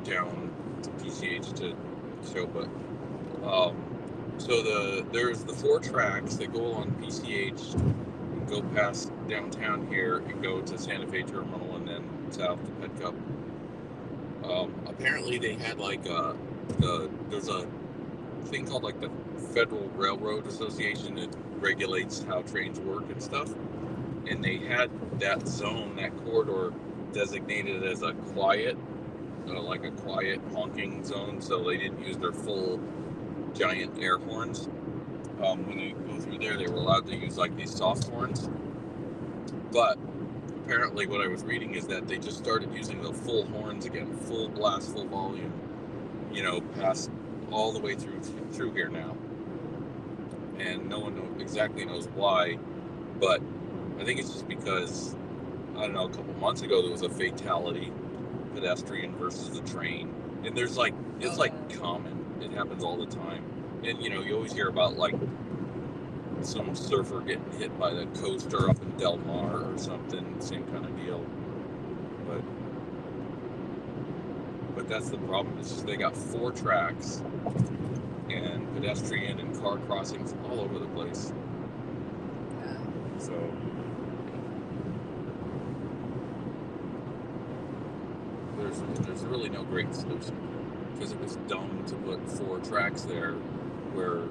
down to PCH to show, but so there's the 4 tracks that go along PCH and go past downtown here and go to Santa Fe Terminal and then south to Pet Cup. Apparently they had like there's a thing called like the Federal Railroad Association that regulates how trains work and stuff, and they had that zone, that corridor, designated as a quiet, like a quiet honking zone, so they didn't use their full giant air horns. When they go through there, they were allowed to use like these soft horns, but apparently what I was reading is that they just started using the full horns again, full blast, full volume, past all the way through here now, and no one exactly knows why, but I think it's just because, I don't know, a couple months ago there was a fatality, pedestrian versus the train, and it's common, it happens all the time, and you always hear about like some surfer getting hit by the coaster up in Del Mar or something, same kind of deal, but that's the problem. It's just they got 4 tracks and pedestrian and car crossings all over the place. So there's really no great solution, because it was dumb to put 4 tracks there where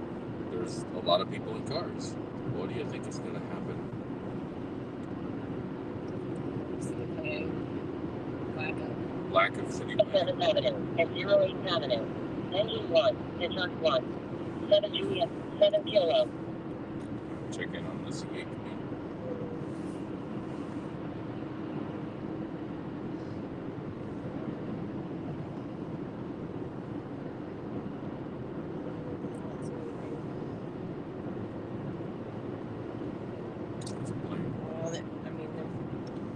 there's a lot of people in cars. What do you think is going to happen? Lack of city planning. 7th Avenue and 08th Avenue. Engine 1, Discharge 1. 7 Juliet, 7 Kilo. Check in on the C8.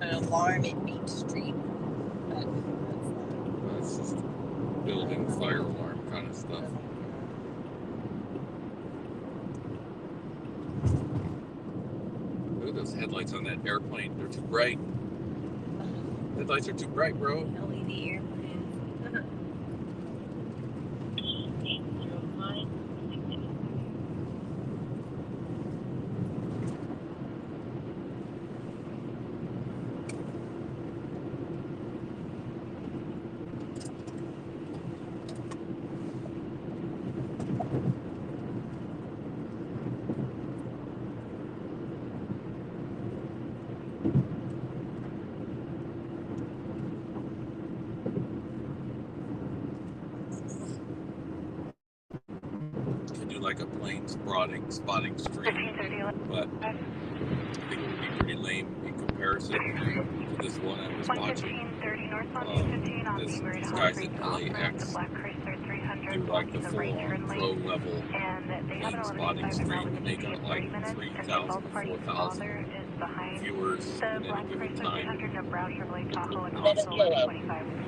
An alarm at Beach Street. That's just building fire alarm kind of stuff. Look at those headlights on that airplane. They're too bright. Headlights are too bright, bro. LED airplane. Like a plane spotting stream, but I think it would be pretty lame in comparison to this one I was watching. These guys at LAX do like the full-on pro level plane spotting stream, and they got like 3,000 to 4,000 viewers at any given time. 7 Kilo,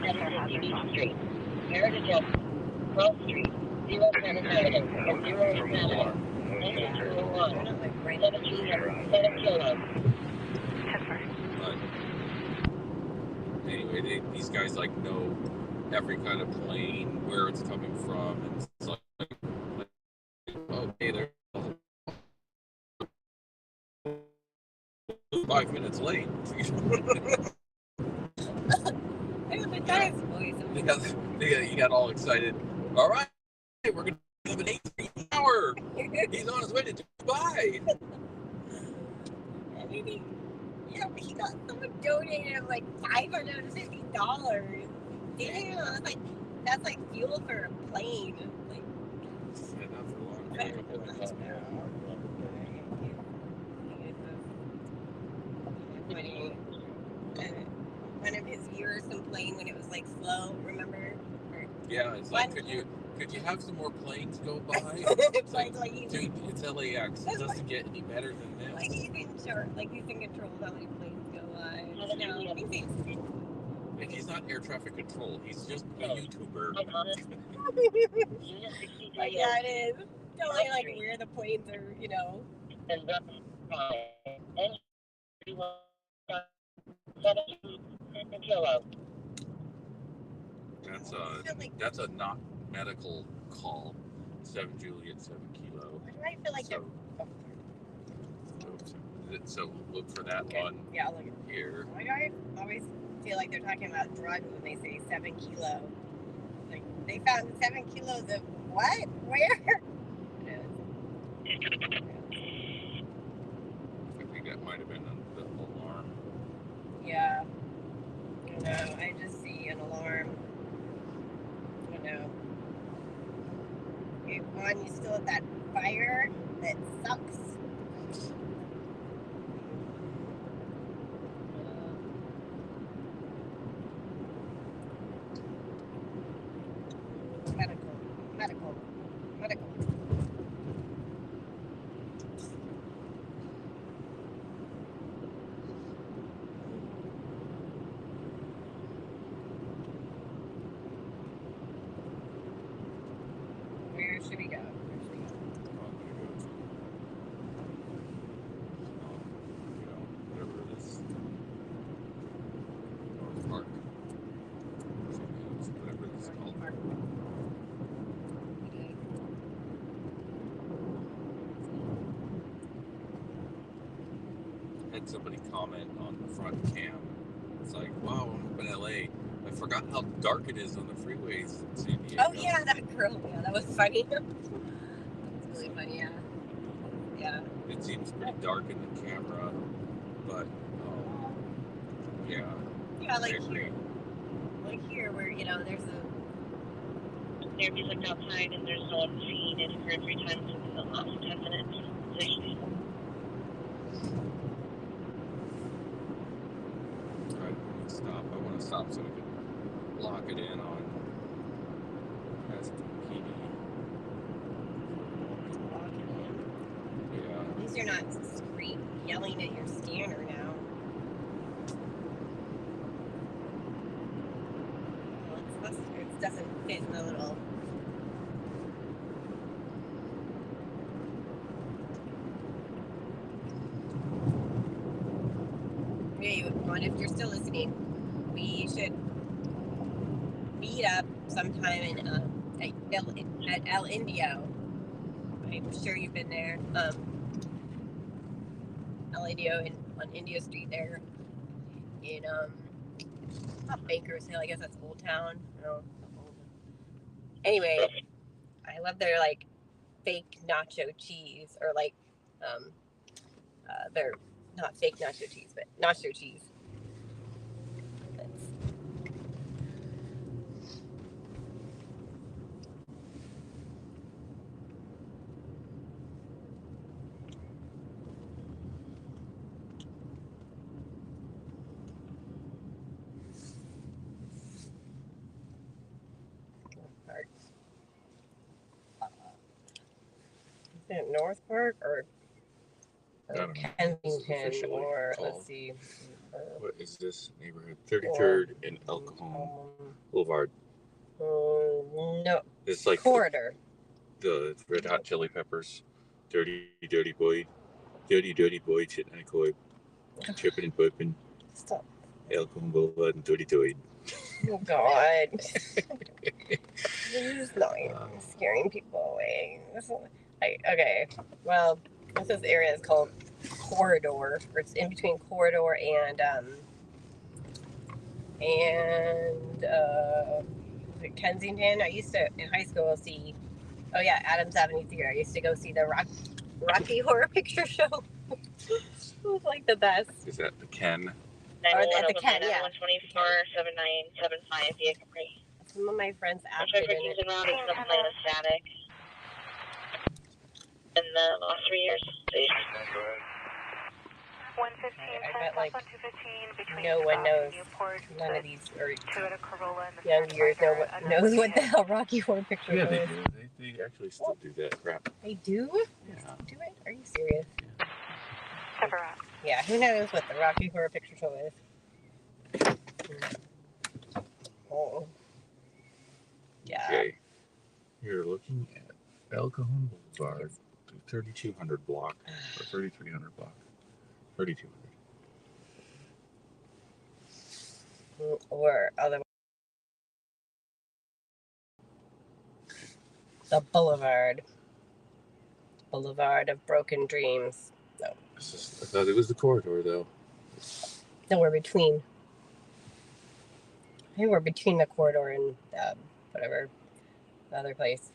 750 Street, Heritage Ave, Cross Street, 07 Avenue, and 08 Avenue. Engine 201, 7 Juliet, 7 Kilo. But anyway, these guys like know every kind of plane, where it's coming from, and it's like oh, hey, they're 5 minutes late. You got all excited. All right, we're gonna have an 8 hour. He's on his way to Dubai. Yeah, but he got someone donated like $550. Damn, that's like fuel for a plane. Like, yeah, not for long. For a couple of months. One of his viewers complained when it was like slow. Remember? Yeah, it's like could you have some more planes go by? It's like dude, it's LAX. It doesn't get any better than this. Like he's in control of how many planes go by. And he's not air traffic control. He's just a YouTuber. Yeah, it is. Telling like where the planes are, Kilo. That's a not medical call. 7 Juliet 7 Kilo. Why do I feel like So look for that on I'll look at here. Why do I always feel like they're talking about drugs when they say 7 kilo? Like, they found 7 kilos of what? Where? I think that might have been the alarm. Yeah. No, I just see an alarm. Oh no. Okay, Juan, you still at that fire? That sucks. Medical. Where should we go? Whatever it is. North Park. Whatever it's called. Had somebody comment on the front cam. It's like, wow, I'm up in LA. I forgot how dark it is on the freeways in San Diego. Oh yeah, that girl. Yeah, that was funny. That was really funny, yeah. Yeah. It seems pretty dark in the camera, but yeah. Yeah, like here where, you know, there's a... If you looked outside and there's no one seen it for 3 times in the last 10 minutes. Stop. I want to stop so we can lock it in on SPD. Yeah. At least you're not yelling at your scanner now. Well, it doesn't fit in the little... Hey, Juan, if you're still listening, we should meet up sometime in at El Indio. I'm sure you've been there. El Indio on Indio Street there in not Bankers Hill. I guess that's Old Town. No. Anyway, I love their like fake nacho cheese, or like they're not fake nacho cheese, but nacho cheese. Is it North Park or Kensington, or let's see. What is this neighborhood? 33rd and El Cajon Boulevard. No. It's like Corridor. The Red Hot Chili Peppers. Dirty Boy. Dirty Boy. Chippin' and Pippin'. Stop. El Cajon Boulevard and Dirty Toy. Oh, God. This is not scaring people away. Okay. Well, this area is called Corridor, or it's in between Corridor and Kensington. I used to, in high school, see, Adams Avenue Theater. I used to go see the Rocky Horror Picture Show. It was like the best. Is that the Ken? Or at the Ken, yeah. 124-7975 via Capri. Some of my friends acted in it. Static. In the last 3 years. 115, I bet like 215 between no one knows Newport, none of these, or Toyota Corolla and the young viewers knows what the hell Rocky Horror Picture Yeah, is. they do. They actually still do that crap. They do? They still do it? Are you serious? Separate. Yeah, who knows what the Rocky Horror Picture Show is? Oh. Yeah. Okay. You're looking at El Cajon Boulevard, 3200 block, or 3300 block. 3200. or otherwise the Boulevard of Broken Dreams. No, I thought it was the corridor, though. no, we're between. I think we're between the corridor and whatever the other place.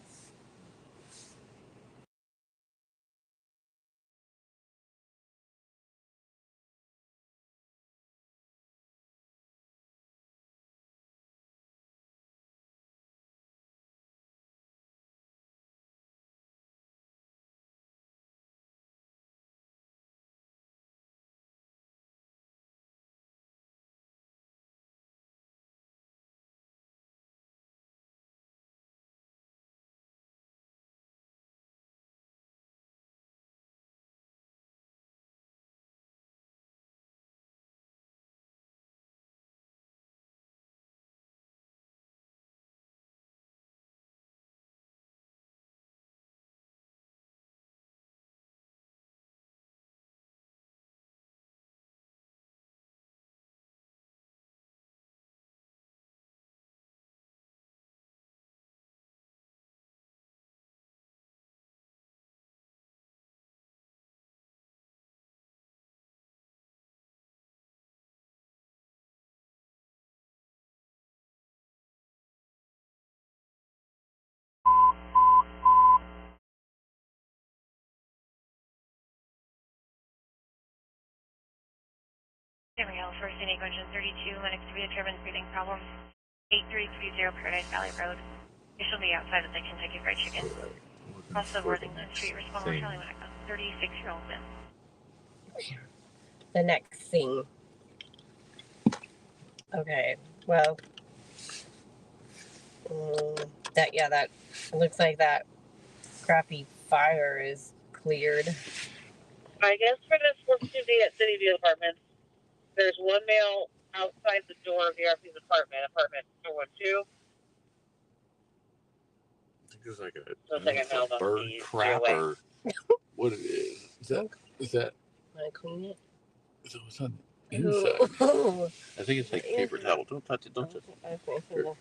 Gabrielle, first in Engine 32, Linux to be determined breathing problems. 8330 Paradise Valley Road. You shall be outside of the Kentucky Fried Chicken. Also Worthington Street, respond Charlie Monaco. 36-year-old man. The next thing. Okay, well, that looks like that crappy fire is cleared. I guess for this work to be at City View Apartments, there's one male outside the door of the RP's apartment 412. I think it's like a bird crapper. What it is? Is that? Want to clean it? So it's on the inside. Ooh. I think it's like paper towel. Don't touch it. Don't touch it. Okay. True.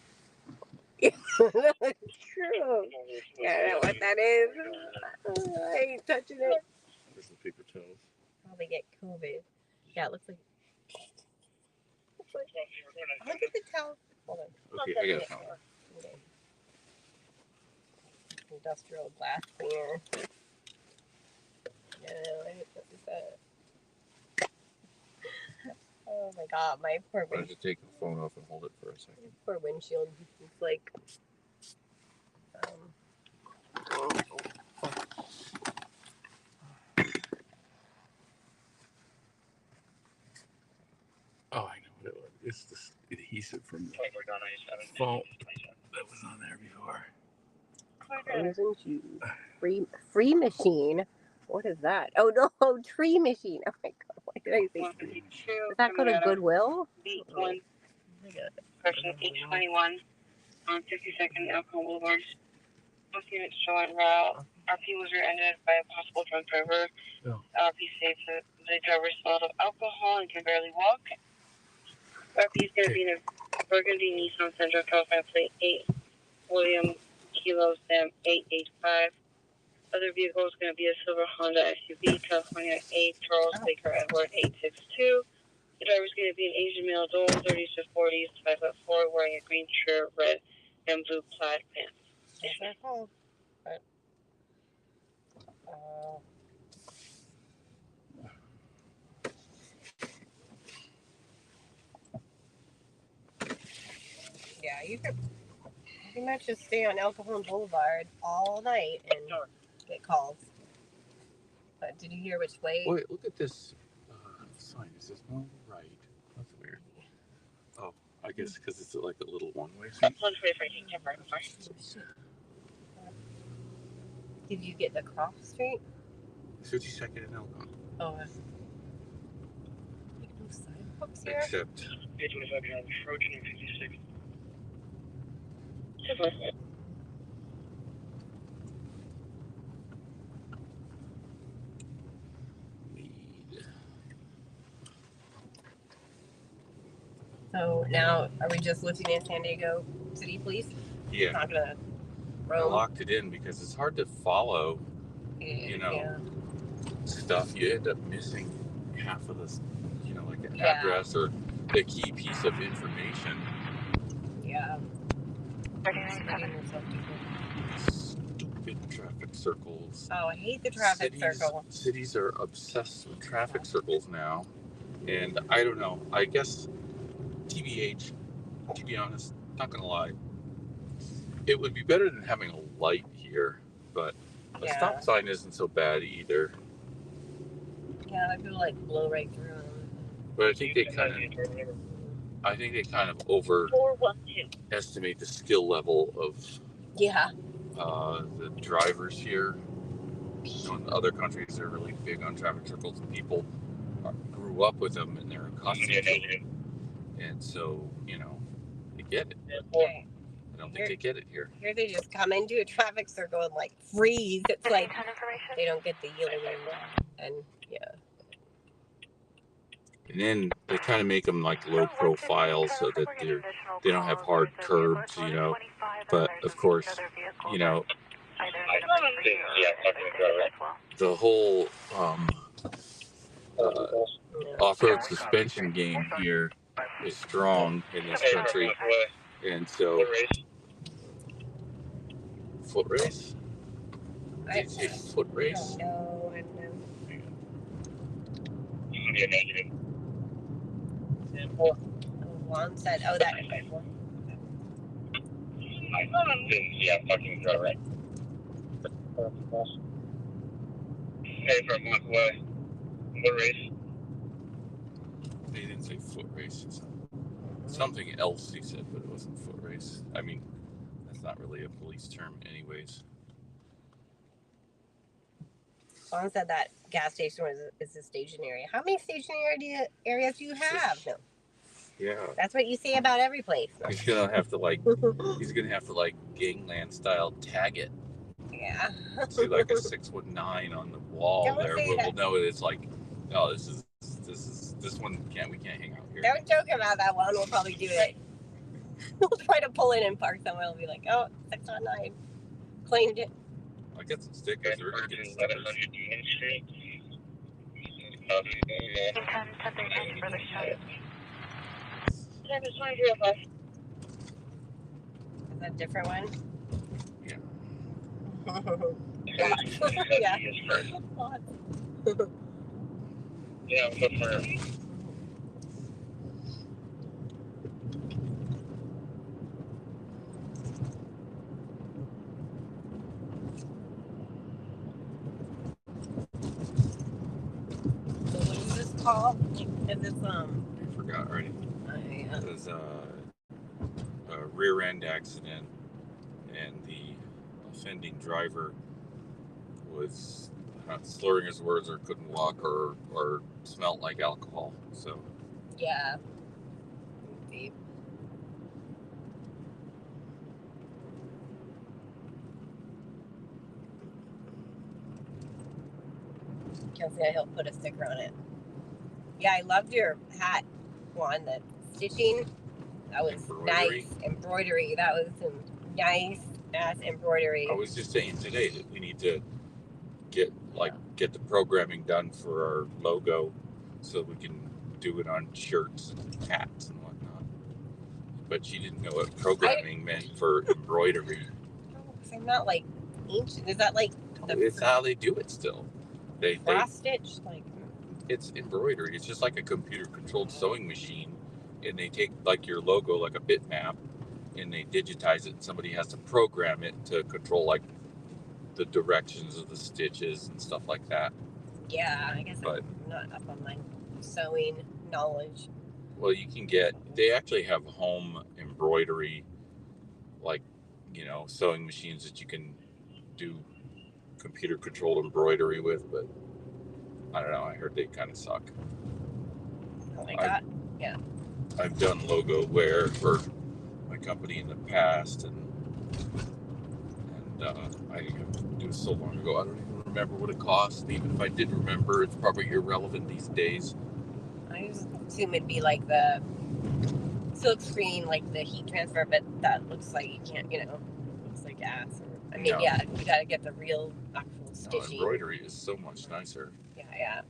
Yeah, what that is. I ain't touching it. There's some paper towels. Probably get COVID. Yeah, it looks like. Look at the towel. Hold on. Okay, I got it. Okay. Industrial glass cleaner. Yeah, what is that? Oh my god, my poor Why don't windshield. you take the phone off and hold it for a second? Poor windshield. It's like. Oh, I know what it was. It's this adhesive from the phone that was on there before. Frozen shoes. Free machine. What is that? Oh no, tree machine. Oh my god, why did I say tree? Does that go to Goodwill? Beat-1, person 821 on 52nd Alcohol Boulevard. Both units show en route. RP was rear-ended by a possible drunk driver. Oh. RP states that the driver smelled of alcohol and can barely walk. RP is going to be in a burgundy Nissan Sentra, California plate 8, William Kilo Sam 885. Other vehicle is going to be a silver Honda SUV, California 8, Charles Baker Edward 862. The driver is going to be an Asian male, adult, 30s to 40s, 5'4", wearing a green shirt, red and blue plaid pants. That's our phone. But, yeah, you could pretty much just stay on Alcohol Boulevard all night and get calls. But did you hear which way? Wait, look at this sign. It says no right. That's weird. Oh, I guess because it's like a little one-way street. Did you get the cross street? 52nd and Elkhorn. Oh, that's... Like no sidewalks here? Except... 825 Trojan and 56. So now, are we just living in San Diego City Police? Yeah. Not gonna I roam? locked it in because it's hard to follow, you know, stuff. You end up missing half of this, you know, like an address or a key piece of information. Yeah. 39.7. Stupid traffic circles. Oh, I hate the traffic circle. Cities are obsessed with traffic circles now. And I don't know. I guess, TBH, to be honest, not going to lie, it would be better than having a light here. But a stop sign isn't so bad either. Yeah, I feel like blow right through them. But I think they kind of overestimate the skill level of the drivers here. You know, in other countries, they're really big on traffic circles, and people grew up with them and they're accustomed to them. And so, you know, they get it. I don't think they get it here. Here they just come into a traffic circle and like freeze. It's like they don't get the yielding. And and then they kind of make them like low profile so that they don't have hard curbs, you know. But of course, you know, the whole off-road suspension game here is strong in this country, and so foot race. Did you say foot race? No, I don't know. Juan said, "Oh, that." Yeah, fucking go right. Hey, from walk away. Foot race. They didn't say foot race. Something else he said, but it wasn't foot race. I mean, that's not really a police term anyways. Juan said that gas station is a station area. How many station areas do you have? No. Yeah. That's what you say about every place. He's gonna have to like gangland style tag it. Yeah. See like a 619 on the wall there. We'll know it's like, no, this one we can't hang out here. Don't joke about that one. We'll probably do it. We'll try to pull in and park somewhere. We'll be like, oh, 619. Claimed it. I get some stickers. We're gonna get stickers. Is that a different one? Yeah. Yeah. Yeah, I'm looking for So what is this called? Is this I forgot already. It was a rear end accident, and the offending driver was slurring his words or couldn't walk or smelled like alcohol. So yeah. Kelsey, he'll put a sticker on it. Yeah, I loved your hat, Juan. The stitching, that was nice. Embroidery, that was some nice ass embroidery. I was just saying today that we need to get the programming done for our logo so we can do it on shirts and hats and whatnot. But she didn't know what programming meant for embroidery. I'm not like ancient. Is that like it's how they do it still. They cross stitch like. It's embroidery. It's just like a computer-controlled sewing machine, and they take like your logo, like a bitmap, and they digitize it. And somebody has to program it to control like the directions of the stitches and stuff like that. Yeah, I guess I'm not up on my sewing knowledge. Well, they actually have home embroidery, like, you know, sewing machines that you can do computer-controlled embroidery with, but I don't know. I heard they kind of suck. Oh my God. Yeah. I've done logo wear for my company in the past, and it was so long ago. I don't even remember what it cost. And even if I did remember, it's probably irrelevant these days. I just assume it'd be like the silk screen, like the heat transfer, but that looks like you can't, looks like ass. I mean, yeah, you gotta get the real actual stitching. Embroidery is so much nicer. Yeah.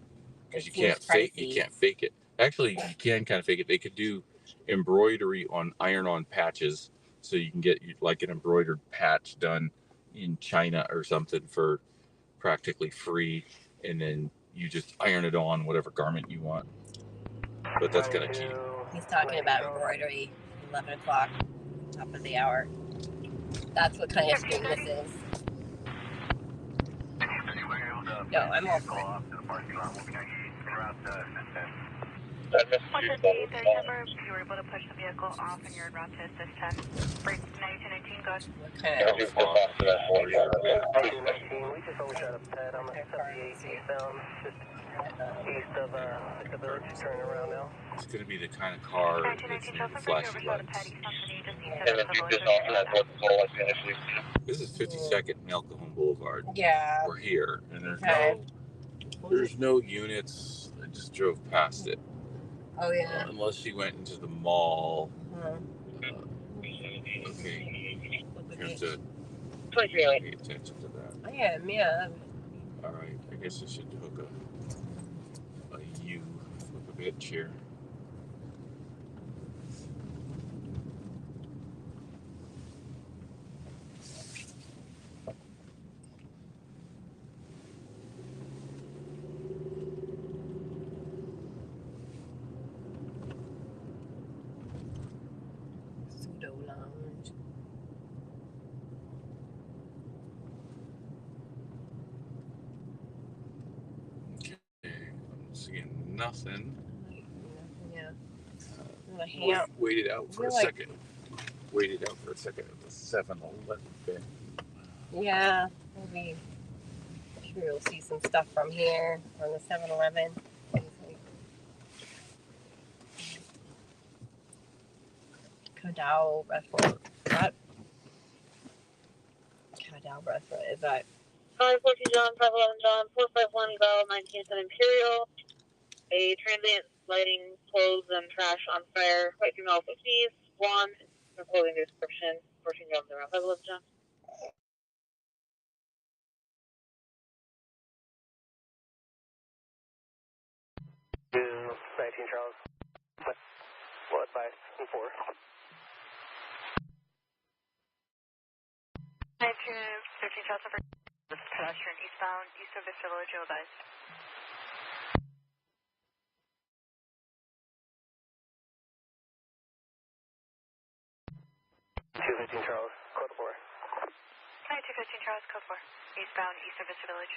Because you can't fake it. Actually, you can kind of fake it. They could do embroidery on iron-on patches, so you can get like an embroidered patch done in China or something for practically free, and then you just iron it on whatever garment you want. But that's kind of cheap. He's talking about embroidery. 11 o'clock, top of the hour. That's what kind of screen this is. No, I'm all set. You were able to push the vehicle off and you're en route to assist 10. Break 9219, go ahead. What kind of... We just always had a pad on the 78 eastbound, just east of the village, turning around now. It's going to be the kind of car that's going to flash lights. This is 52nd and El Cajon Boulevard. Yeah. We're here, and there's no units. I just drove past it. Oh, yeah. Unless she went into the mall. Okay. You have to pay attention to that. I am, yeah. Alright, I guess I should hook a U with a bitch here. Nothing. Yeah. Waited out for a second. Waited out for a second at the 7-Eleven bin. Yeah, maybe. Sure, you'll see some stuff from here on the 7-Eleven. Cajon restaurant. What? Cajon restaurant is that? 514 John, 511 John, 451 Bell, 1910 Imperial. A transient lighting, clothes, and trash on fire. White female 50s, blonde, no clothing description. 14 John, 511 John. 19 Charles. What advice? 4. 13 Charles, pedestrian eastbound, east of Vista Village, you'll advise. 215 Charles, code 4. 215 Charles, code 4. Eastbound, east of Vista Village.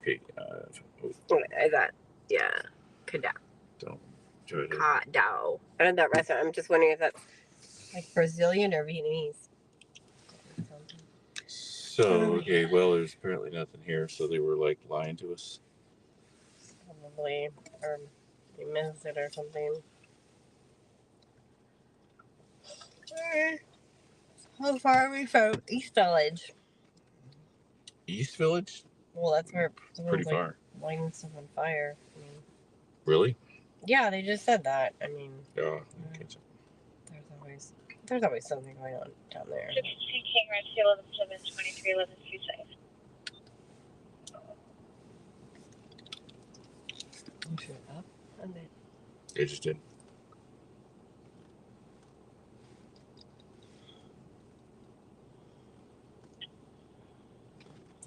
Okay, What is that? Yeah. Cajon. Don't try to... Cajon. I know that restaurant. I'm just wondering if that's like Brazilian or Vietnamese. So, okay, well, there's apparently nothing here, so they were like lying to us. Probably. Or they missed it or something. How far are we from East Village? East Village? Well, that's where pretty far. Lighting stuff on fire. I mean, really? Yeah, they just said that. I mean, yeah. Okay. There's always something going on down there. 16 King Red 211 23 11 26. Shoot up a bit. They just did.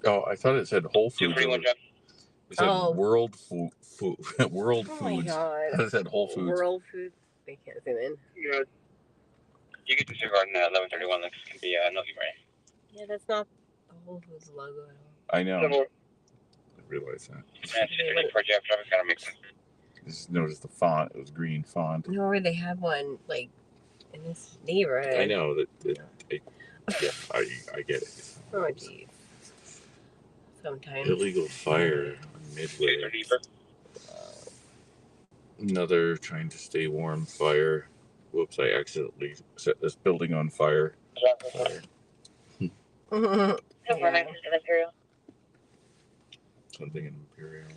Oh, I thought it said Whole Foods. It said World Food. World Foods. Oh my God. It said Whole Foods. World Foods. They can't zoom in. Yeah. You get disregard in 1131. That can be Milky Way. Yeah, that's not the Whole Foods logo at all. I know. I realize that. Gotta make sense. Just noticed the font. It was green font. No, they have one like in this neighborhood. I know that. I get it. Oh geez. Sometimes. Illegal fire on Midway. Another trying to stay warm fire. Whoops, I accidentally set this building on fire. Fire. Yeah. Something in Imperial.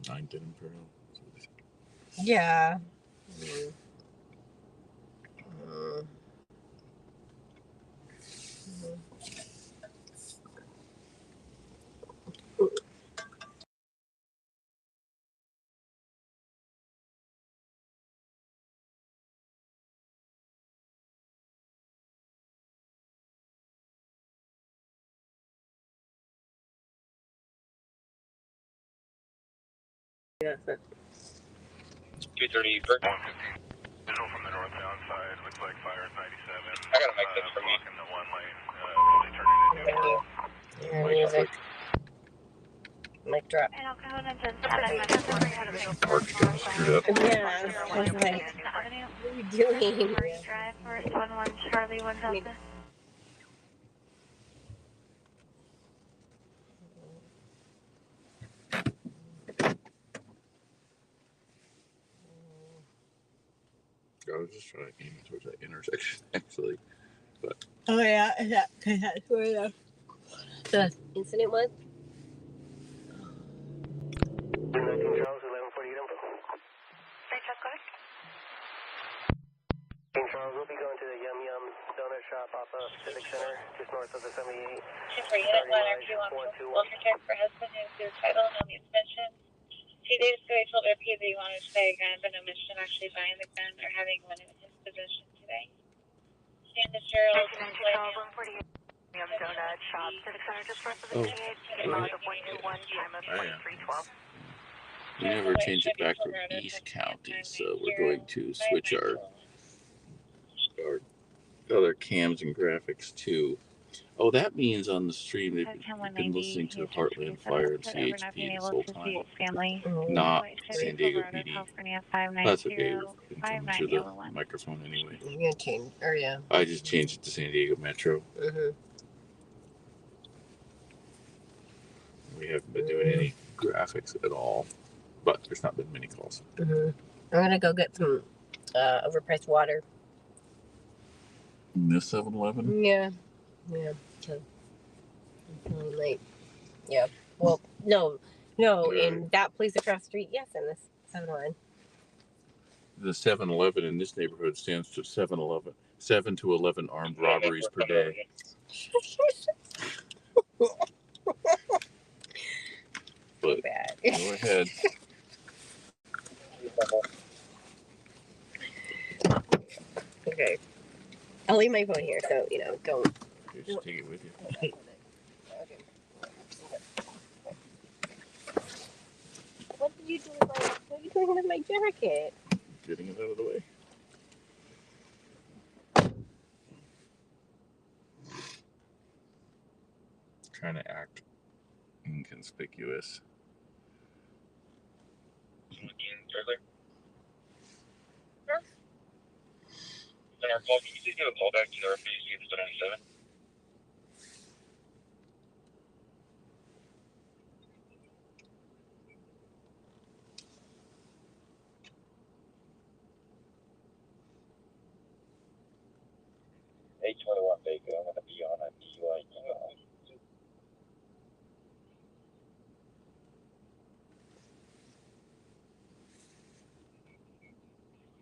9th and Imperial. Yeah. Yeah. 230 Burke. 115. Visual from the northbound side. Looks like fire is 97. I gotta make this for me. Blocking the one lane. Fully turning into a world. Yeah, music. Mic drop. Park's kind of screwed up. Yeah, I was like, what are you doing? Drive for 11 Charlie 1 Delta. I was just trying to aim towards that intersection, actually. But Oh yeah, because that's where the incident was. 19 Charles, 1148 info. King Charles, we'll be going to the Yum Yum Donut Shop off of Civic Center, just north of the 78. Welcome check for husband who's his title and on the inspection. 2 days ago, I told RP that he wanted to buy a gun, but no mention of actually buying the gun or having one in his possession today. And the Cheryl, 148 Yum Donut Shop, Civic Center, just north of the 78. Log of 121, time of 2312. we never changed it back from East County, so we're going to switch our other cams and graphics too. Oh, that means on the stream they've been listening to Heartland Fire and CHP this whole time. Not San Diego PD. That's okay. It's been coming through the microphone anyway. You're gonna change, or yeah. I just changed it to San Diego Metro. We haven't been doing any graphics at all, but there's not been many calls. I'm gonna go get some overpriced water. In this 7-Eleven? Yeah. Yeah. So, until late. Yeah. Well, no, in that place across the street. Yes, in this 7-Eleven. The 7-Eleven in this neighborhood stands for 7-Eleven. 7 to 11 armed robberies per day. But Bad. go ahead. Okay. I'll leave my phone here, so don't. You just take it with you. Okay. What are you doing with my jacket? Getting it out of the way. Trying to act inconspicuous. Then our call, can you please give a call back to our phase unit 97? $821 Baker, I'm going to be on a DUI.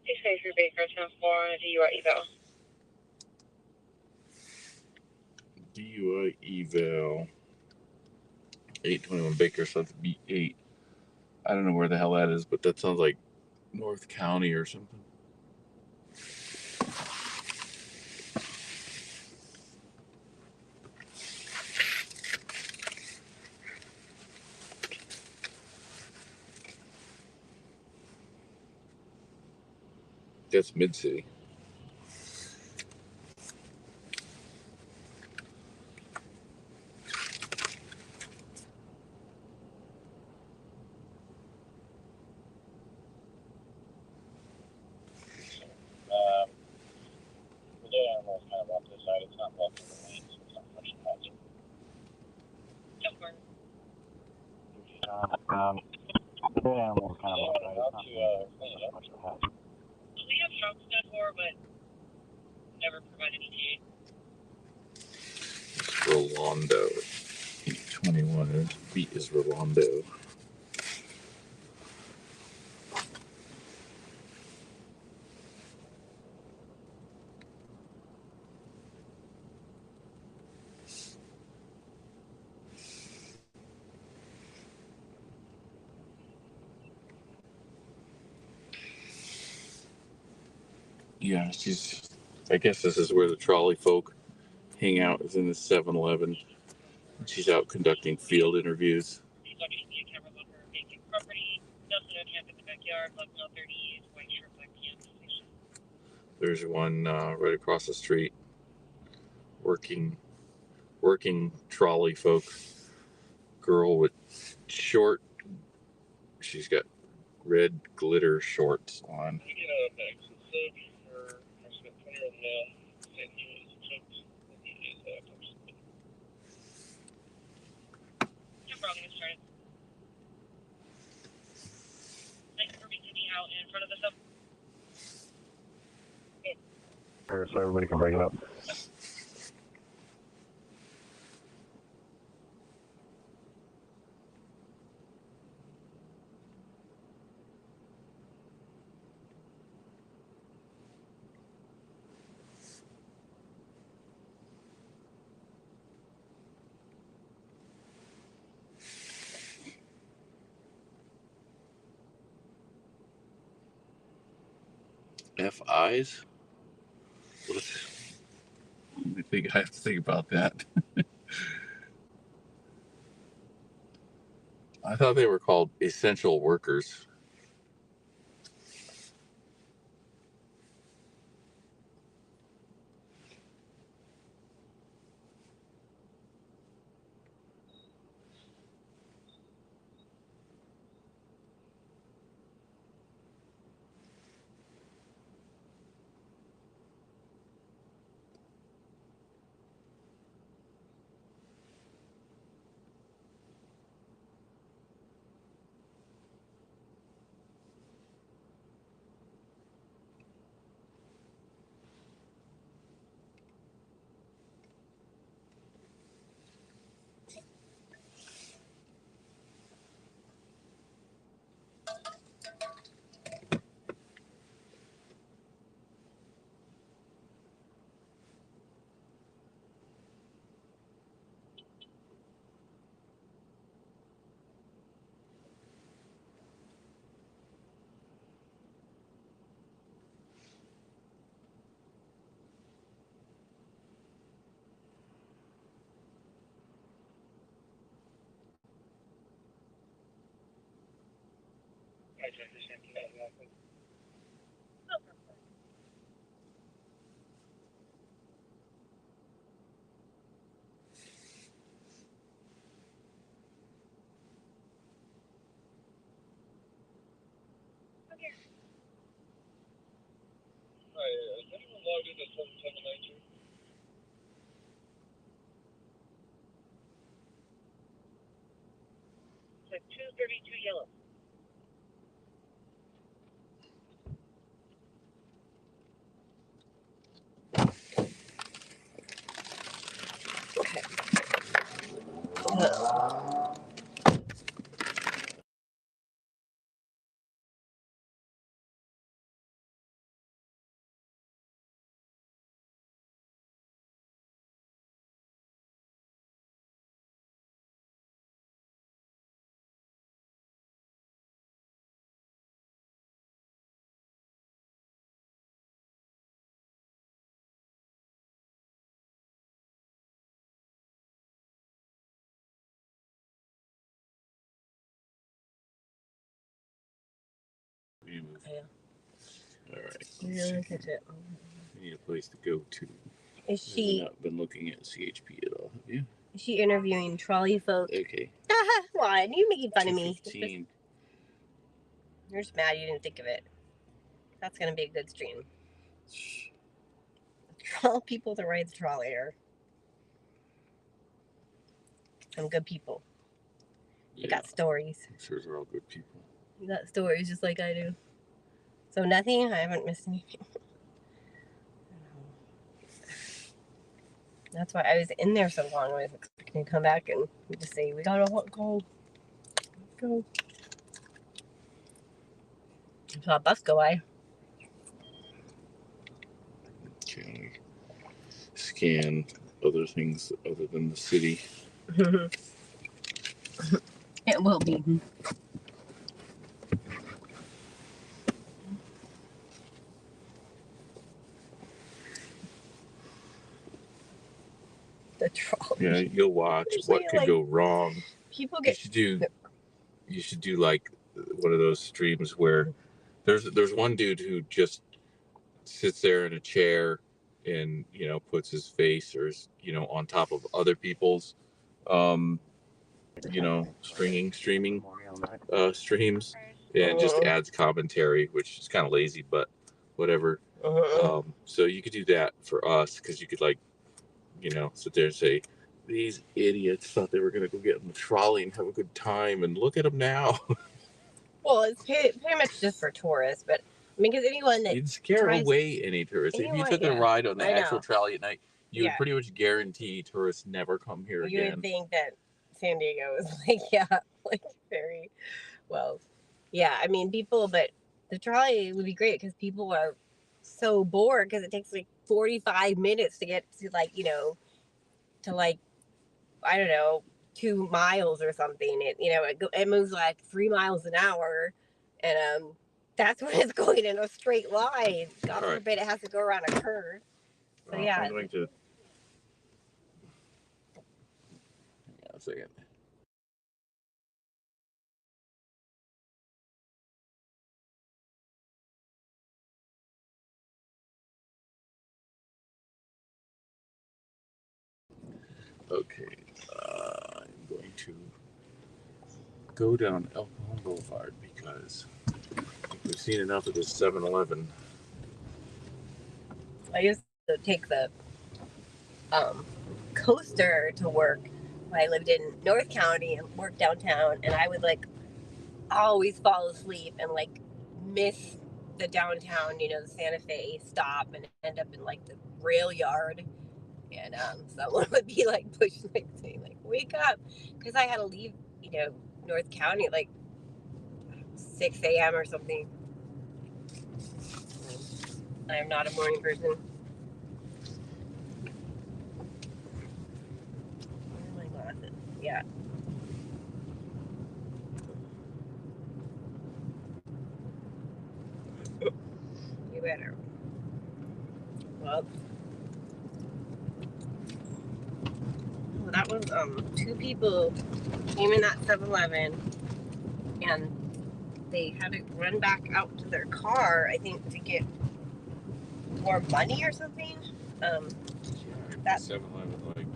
Please pay for Baker 10-4 on a DUI eval. DUI eval. 821 Baker, so that's B8. I don't know where the hell that is, but that sounds like North County or something. That's Mid-City. The day animal is kind of off to the side. It's not blocking the lane, so it's not much hazard. Don't worry. Yeah, I'm kind of outside. It's not too much to have. We have shops before, but never provided ETA. Rolando. 21. His beat is Rolando. Yeah, I guess this is where the trolley folk hang out, is in the 7-Eleven. She's out conducting field interviews. There's one right across the street, working trolley folk. Girl with short, she's got red glitter shorts on. So everybody can break it up. FIs? I have to think about that. I thought they were called essential workers. It's 232 yellow. Yeah. All right. Yeah, look at it. We need a place to go to. Is she? I've not been looking at CHP at all, have you? Is she interviewing trolley folk? Okay. Why? You're making fun of me. 2:15. You're just mad you didn't think of it. That's gonna be a good stream. All people that ride the trolley are some good people. They got stories. I'm sure they're all good people. You got stories just like I do. So nothing? I haven't missed anything. That's why I was in there so long. I was expecting to come back and just say, we got a hot call. Let's go. I saw a bus go by. Can we scan other things other than the city? It will be. The trolley. Yeah, you'll watch Usually, what could go wrong. People You get. should do like one of those streams where there's one dude who just sits there in a chair and puts his face or on top of other people's streaming streams and just adds commentary, which is kind of lazy, but whatever. So you could do that for us, because you could sit there and say, these idiots thought they were going to go get in the trolley and have a good time, and look at them now. Well, it's pretty much just for tourists, but I mean, because anyone that you'd scare away any tourists. If you took a ride on the actual trolley at night, you would pretty much guarantee tourists never come here again. You would think that San Diego is very well. Yeah, I mean, but the trolley would be great because people are so bored because it takes 45 minutes to get to I don't know, 2 miles or something. It moves 3 miles an hour, and that's when it's going in a straight line. God forbid it has to go around a curve. So yeah. I'm going to. Hang on a second. Okay, I'm going to go down El Cajon Boulevard because we've seen enough of this 7-Eleven. I used to take the coaster to work when I lived in North County and worked downtown, and I would always fall asleep and miss the downtown, the Santa Fe stop, and end up in the rail yard, and someone would be pushing saying wake up, because I had to leave North County at 6 a.m. or something. I'm not a morning person. Where are my glasses? Yeah. You better. Well, that was 2 people came in at 7-Eleven, and they had to run back out to their car, I think, to get more money or something. That's 7-Eleven,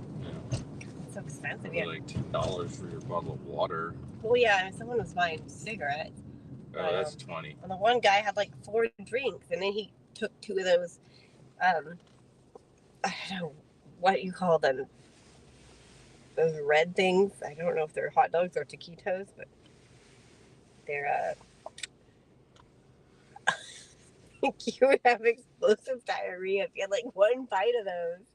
so expensive. Yeah, $10 for your bottle of water. Well, yeah, someone was buying cigarettes. Oh, that's 20. And the one guy had 4 drinks, and then he took 2 of those. I don't know what you call them. Those red things. I don't know if they're hot dogs or taquitos, but they're you would have explosive diarrhea if you had 1 bite of those.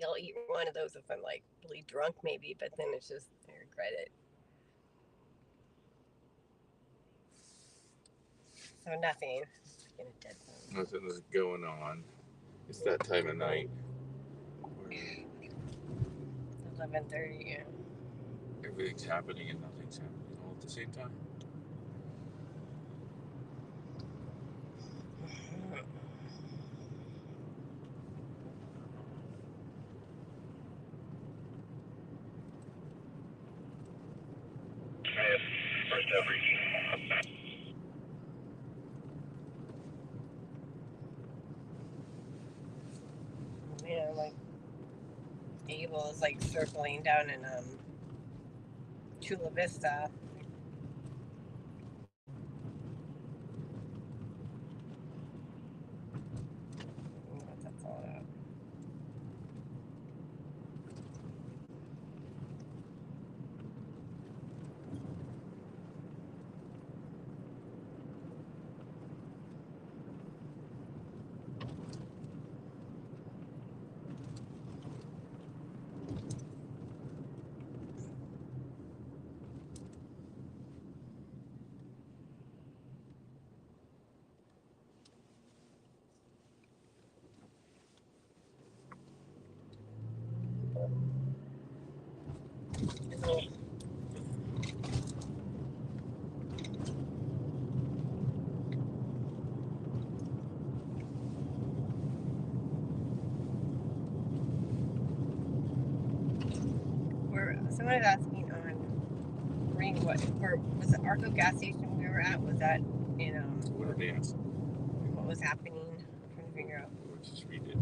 I'll eat one of those if I'm really drunk, maybe, but then it's just I regret it. So nothing. Nothing is going on. It's that time of night. 11:30. Yeah. Everything's happening and nothing's happening all at the same time. Yeah, Abel is circling down in Chula Vista. What's that all about? Someone was asking on Greenwood, was the Arco gas station we were at, was that in, What did they ask? what was happening? I'm trying to figure out. We'll just read it.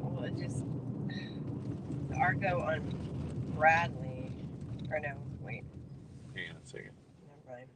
Well, it just, the Arco on Bradley, or no, wait, Hang on a second. never mind.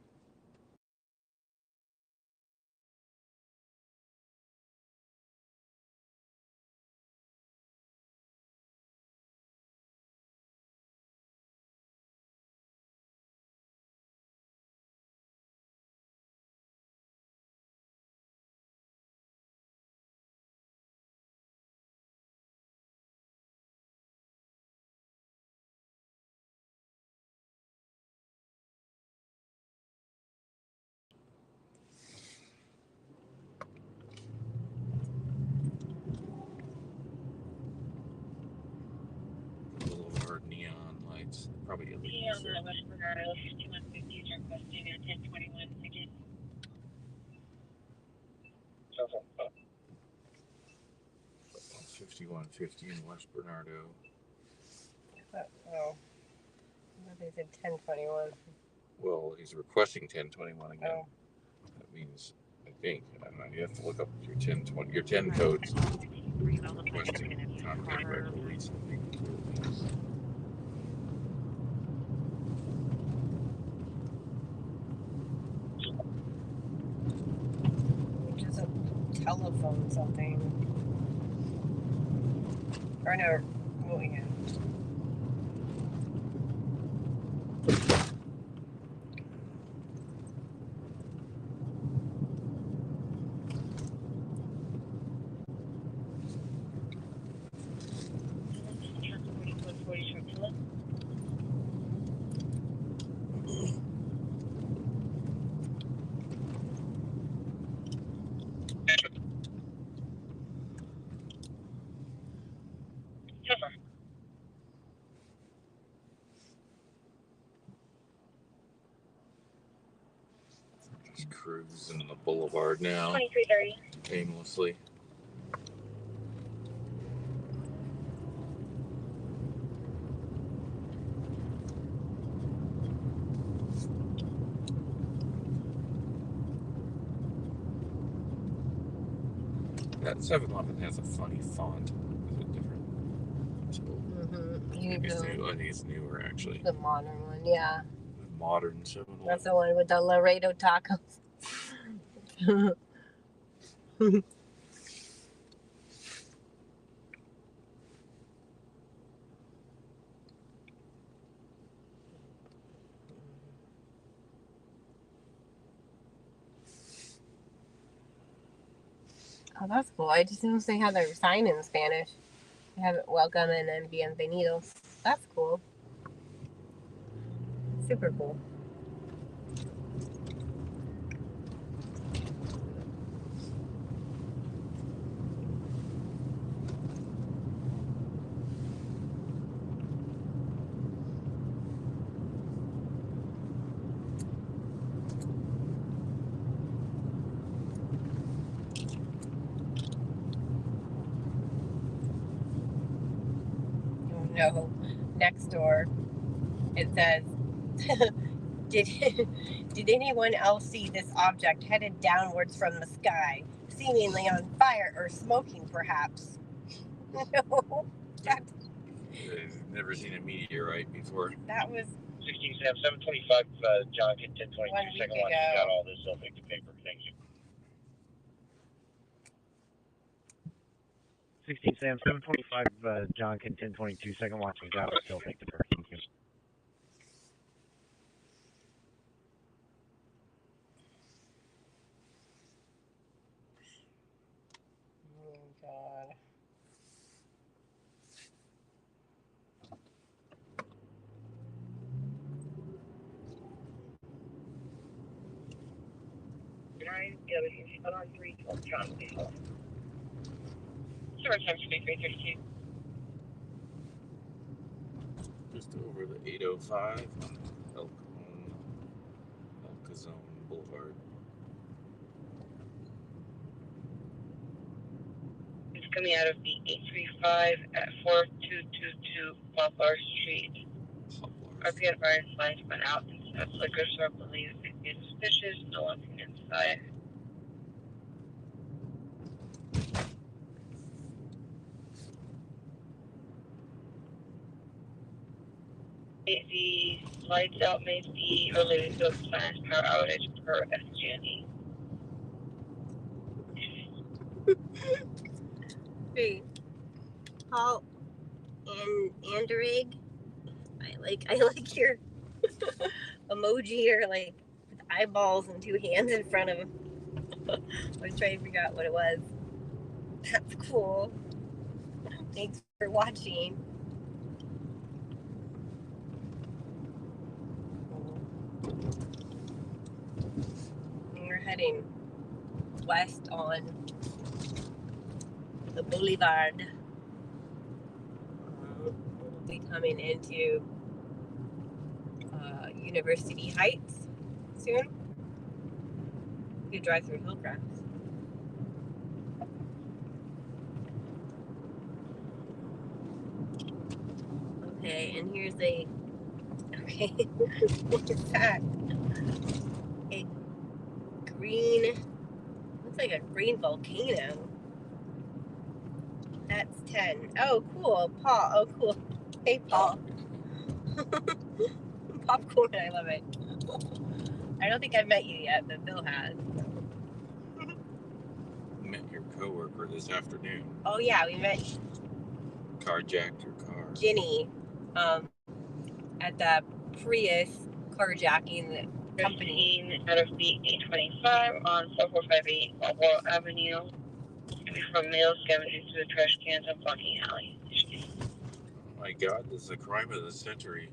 Boulevard neon lights. Probably Yeah, LEDs. on that West Bernardo, 5150 is requesting a 1021 ticket. 5150 in West Bernardo. Oh, they said 1021. Well, he's requesting 1021 again. Oh. That means, I think, I don't know, you have to look up your 1020, your 10 codes. Requesting contact by police, I think is what it means. Which is a telephone something. Or no, oh yeah. Just cruising the boulevard now. 2330. Aimlessly. That 7-Eleven has a funny font. Is it different? I think it's newer, actually. The modern one, yeah. The modern 7-Eleven. That's the one with the Laredo tacos. Oh, that's cool. I just noticed they have their sign in Spanish. They have it welcome and then bienvenidos. That's cool. Super cool. No, next door it says, did anyone else see this object headed downwards from the sky, seemingly on fire or smoking perhaps? No, that's, I've never seen a meteorite before. that was 16 Sam, 725, John, 1022, 1 week second watch, ago. got all this self-victim paper, thank you. 16 Sam, 725, John, 1022, second watch, got all self-victim paper, thank you. Oh God. Drive-Thru, on 312, John, please hold. Sure, time 2332. over the 805 on Cajon Boulevard. It's coming out of the 835 at 4222 Balboa Street. RP advised lines went out inside the liquor store, believed it is suspicious, no one seen inside. The lights out may be related to a planned power outage per SG&E. Hey, Paul and Anderegg, I like your emoji or like with eyeballs and two hands in front of him. I was trying to figure out what it was. That's cool. Thanks for watching. We're heading west on the Blvd. We'll be coming into University Heights soon. We could drive through Hillcrest. Okay, and here's a, okay, what is that? A green, looks like a green volcano. That's 10. Oh, cool, Paul, oh, cool. Hey, Paul. Popcorn, I love it. I don't think I've met you yet, but Bill has. Met your coworker this afternoon. Oh, yeah, we met Carjacked your car. Ginny at the Prius carjacking the company. Out of the 825 on 4458 Balboa Avenue. From male scavenging through the trash cans and blocking alley. Oh my God, this is a crime of the century.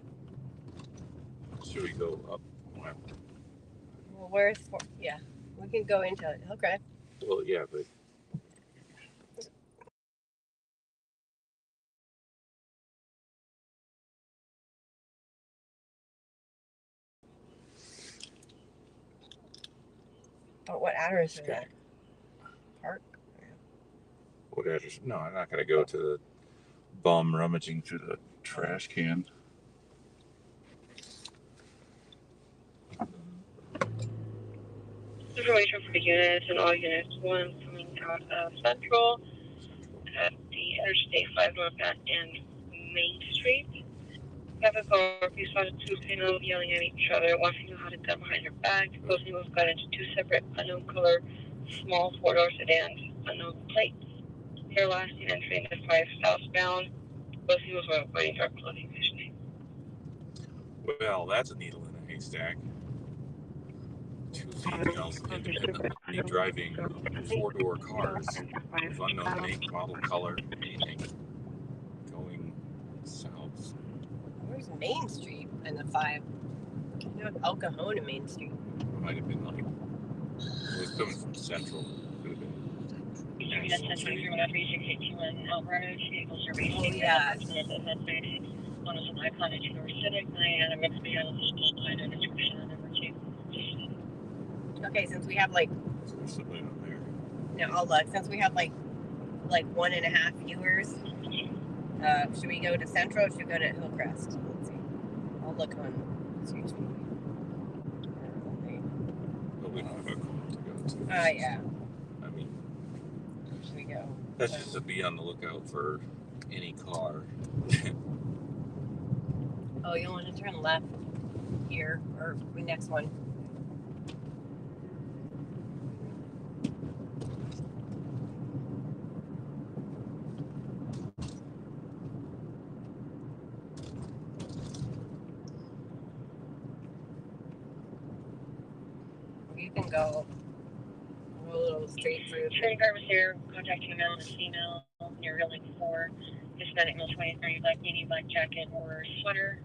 Should we go up? Well, where's, yeah, we can go into it. Okay. Well, yeah, but but what address is that? Park? what address? No, I'm not going to go to the bum rummaging through the trash can. Information for units and all units 1 coming out of Central at the Interstate 5 northbound and Main Street. Avocado, we spotted 2 females yelling at each other. One female had a gun behind her back. Both females got into 2 separate unknown color small 4-door sedans, unknown plates. They are last seen entering the 5 southbound. Both females were wearing dark clothing. Well, that's a needle in a haystack. 2 females independently driving 4-door cars with unknown make, model, color, anything, going south. Where's Main Street and the 5? You know, El Cajon and Main Street. It might have been like, it was coming from Central. Could have been. Oh, yeah. One was an icon at University Civic, and a mixed beyond the school line and instruction on number 2. Okay, since we have like, There's somebody on there. no, I'll look. Since we have like 1.5 viewers, should we go to Central or should we go to Hillcrest? Let's see. I'll look on Street TV. But we don't have a car to go to. Yeah. I mean, Should we go? that's just to be on the lookout for any car. Oh, you want to turn left here or the next one? You can go a little straight through. Training guard was here contacting a male and a female near Building 4. Hispanic male 23, black beanie, black jacket, or sweater.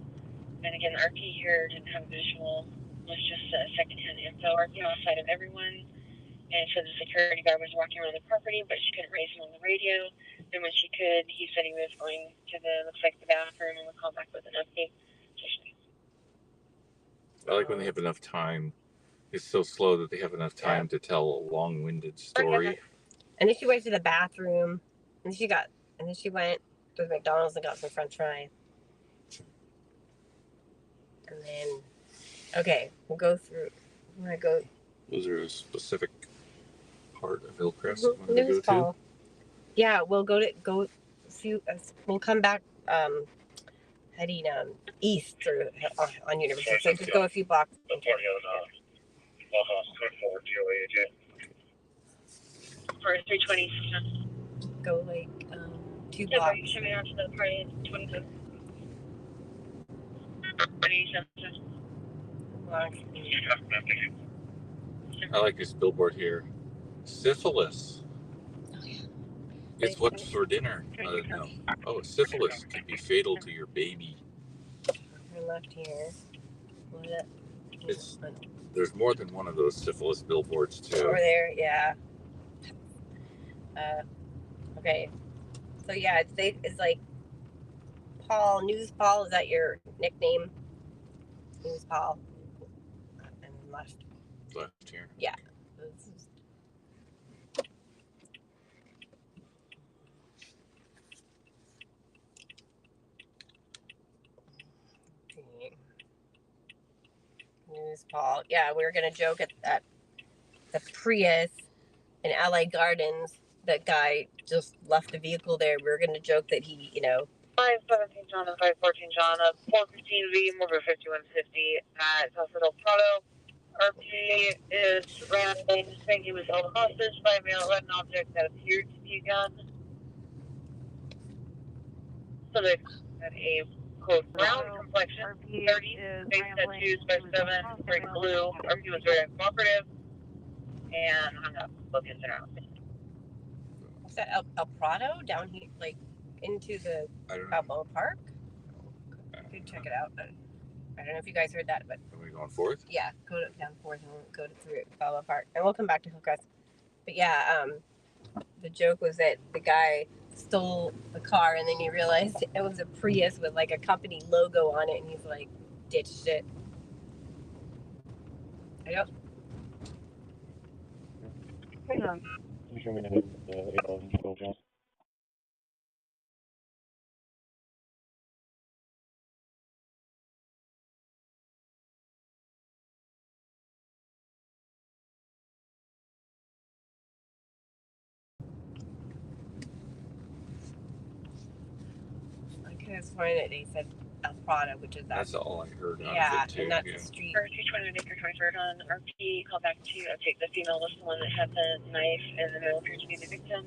And again, RP here didn't have a visual. It was just secondhand info. RP outside of everyone. And so the security guard was walking around the property, but she couldn't raise him on the radio. Then when she could, he said he was going to the, looks like the bathroom, and would call back with an update. I like when they have enough time. It's so slow that they have enough time to tell a long-winded story. And then she went to the bathroom, and then she went to McDonald's and got some French fries. And then, okay, we'll go through. I'm gonna go. Was there a specific part of Hillcrest Mm-hmm. you wanted to go to? Yeah, we'll see. We'll come back heading east through on University. So just go a few blocks. For 320. Go like 2 Yeah, blocks. but you should be out to the party at 22. I like this billboard here. Syphilis. Oh, yeah. It's what's for dinner. No. Oh, syphilis can be fatal to your baby. Turn left here. There's more than one of those syphilis billboards too. Over there, yeah. Okay. So yeah, it's like Paul, News Paul. Is that your nickname? News Paul. And left. Left here. Yeah. News Paul. Yeah, we were gonna joke at the Prius in LA Gardens. That guy just left the vehicle there. We were gonna joke that he, 517 John and 514 John, 415V, motor 5150 at Casa del Prado. RP is randomly saying he was held hostage by a male with an object that appeared to be a gun. So they had a quote brown complexion, 30, face tattoos by 7, wearing blue. RP was very uncooperative and hung up, looking around. Was that El Prado down here, like into the Balboa Park? Could check it out. I don't know if you guys heard that, but are we going forth? Yeah, go down forth and we'll go through Balboa Park, and we'll come back to Hillcrest. But yeah, the joke was that the guy stole the car, and then he realized it was a Prius with like a company logo on it, and he's like, ditched it. I don't. It's funny that they said El Prado, which is that's all I heard out yeah, of it too. And that's the street. For 220 Acre 23rd on RP, call back to take the female was the one that had the knife, and the male appeared to be the victim.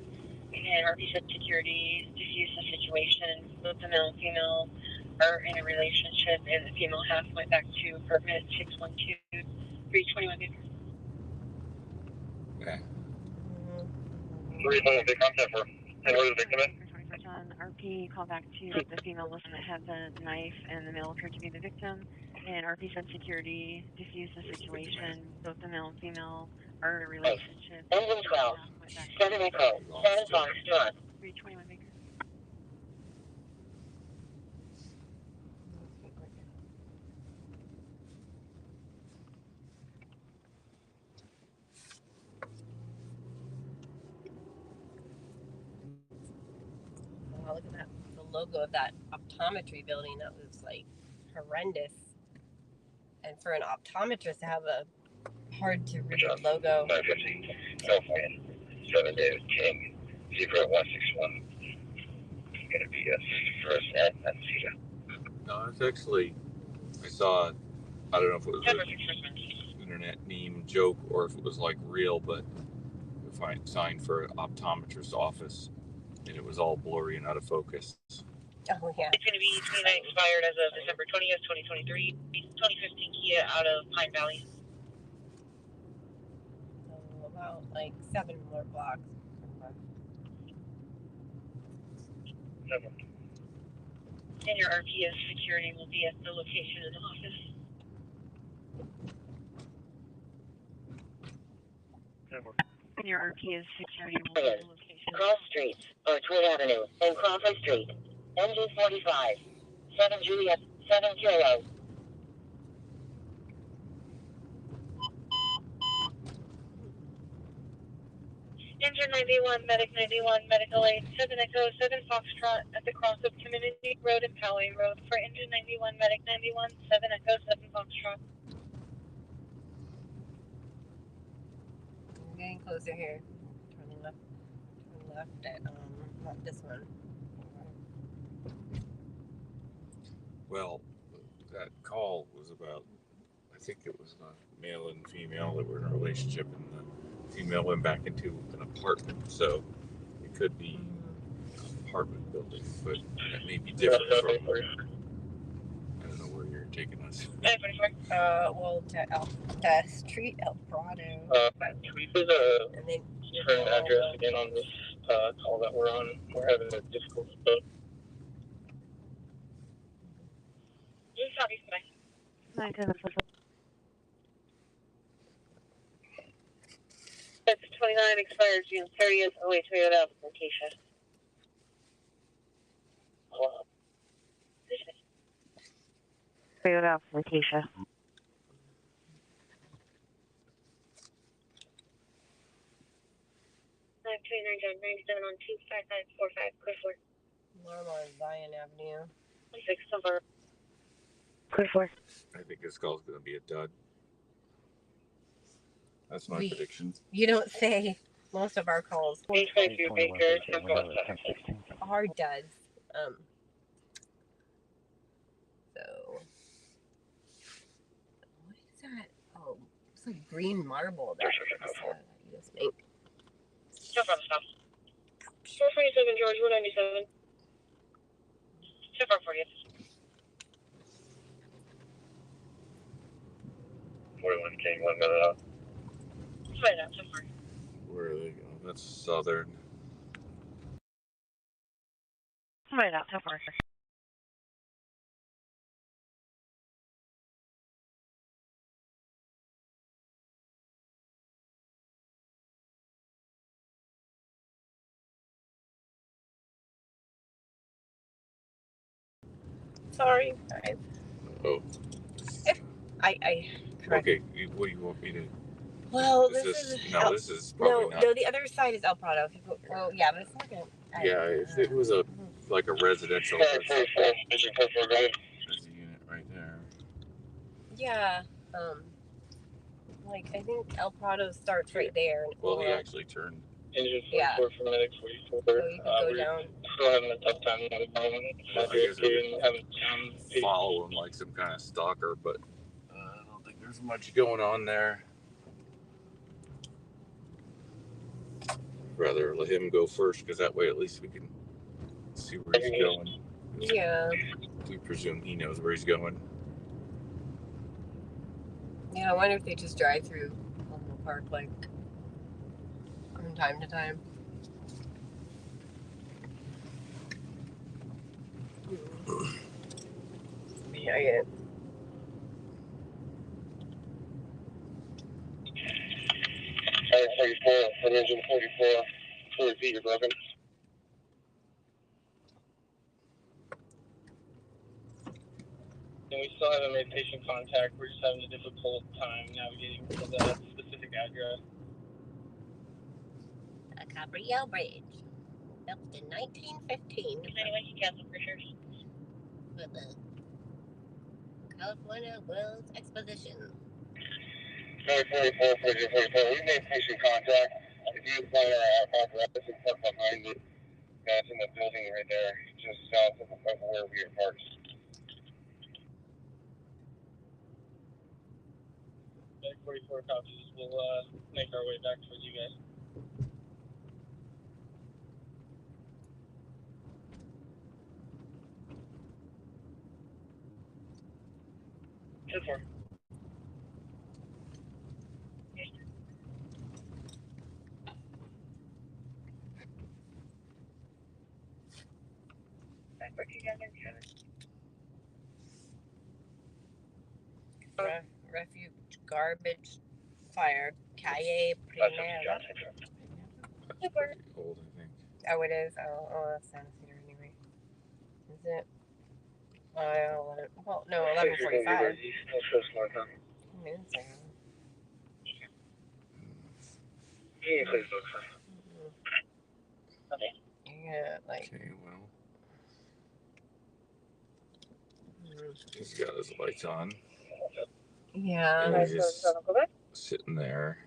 And RP said security diffused the situation. Both the male and female are in a relationship, and the female half went back to apartment 612 321 Acre. Okay. 321 big contact for. And where the victim is? On RP, call back to the female listen that had the knife, and the male appeared to be the victim. And RP said security diffused the situation. Both the male and female are in a relationship. Engine 12, 7 Echo, 7 Fox, John. 321 Baker. Oh, look at that. The logo of that optometry building, that was like horrendous. And for an optometrist to have a hard to read logo. 515, California, 7 David King, 0161. Gonna be a first at Cedar. No, it's actually, I saw, I don't know if it was an internet meme joke or if it was like real, but a sign for an optometrist's office, and it was all blurry and out of focus. Oh, yeah. It's going to be 29 expired as of December 20th, 2023. 2015 Kia out of Pine Valley. So about like 7 more blocks. And your RPS security will be at the location in the office. And your RPS security will be at the location. Cross Street, Orchwood Avenue, and Crawford Street. MG 45, 7 Juliet, 7 Kilo. Engine 91, Medic 91, Medical Aid 7 Echo 7 Foxtrot at the cross of Community Road and Poway Road for Engine 91, Medic 91, 7 Echo 7 Foxtrot. We're getting closer here. Turn left. Turn left at not this one. Well, that call was about, I think it was a male and female that were in a relationship, and the female went back into an apartment, so it could be an apartment building, but that may be different from, I don't know where you're taking us. Well, to Street El Prado. Can we put a And then current address again on this call that we're on? We're having a difficult spot. That's 29 expires June 30th. Oh wait, Toyota application. Toyota application. 929 on 25545. Clear for. Alarm on Zion Avenue. 6 number. Clear for. I think this call's going to be a dud. That's my prediction. You don't say. Most of our calls are duds. So, what is that? Oh, it's like green marble that you just make. No problem, stop. 447 George, 197. So far 40th. 41 King, 1 minute out. Right out, so far. Where are they going? That's southern. Right out, so far. Sorry. Oh. I correct. Okay, what do you want me to? Well, this is probably not. No, the other side is El Prado. Well, yeah, but it's not gonna. Yeah, if it was like a residential. There's a unit right there. Yeah, like I think El Prado starts right there. Well, he actually turned. Engine 44 for Medic 44. So you can go down. Still having a tough time at the moment. Well, I guess follow him like some kind of stalker, but I don't think there's much going on there. Rather let him go first, because that way at least we can see where he's going. Yeah. We presume he knows where he's going. Yeah, I wonder if they just drive through the park like from time to time. Yeah, I get it. Fire 44, from engine 44, 2 feet, you're broken. And we still haven't made patient contact. We're just having a difficult time navigating to the specific address. A Cabrillo Bridge, built in 1915. Anyone can cancel for sure. For the California World's Exposition. Fire 44, from engine 44, we made patient contact. If you apply our apparatus and park behind it, that's in the building right there, just south of where we are parked. Medic 44 copies. We'll make our way back towards you guys. So far. Refuge Garbage Fire Calle Primera. Old, I think. Oh, it is. Oh, that's Santa Cedar anyway. Is it? Well, no, 11:45. Okay. Yeah, like. Okay, well. He's got his lights on. Yeah. And he's just sitting there.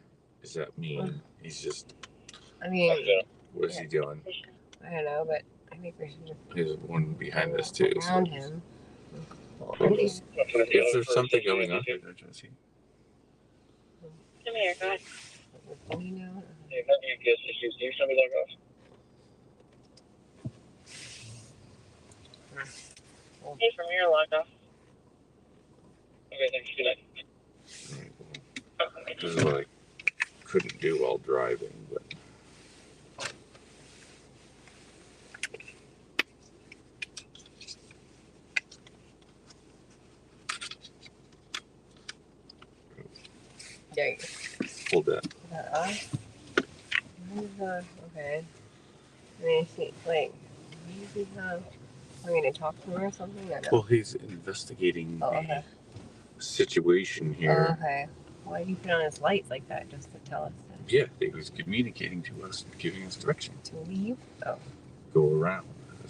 Does that mean he's just... I mean... What is he doing? I don't know, but I think we should just... There's one behind us, too. Around him. Is there something going on here, Jesse? Come here, go ahead. Do you know? Hey, let me guess. You send me log off. Hey, from here, logged off. Okay, thanks. Good night. This is what I couldn't do while driving, but... Yeah. Hold that. Okay. I mean, like, maybe I'm going to talk to him or something? I don't. Well, he's investigating okay. the situation here. Okay. Why did he put on his lights like that, just to tell us that? Yeah, he was communicating to us, giving us direction. To leave? Oh. Go around.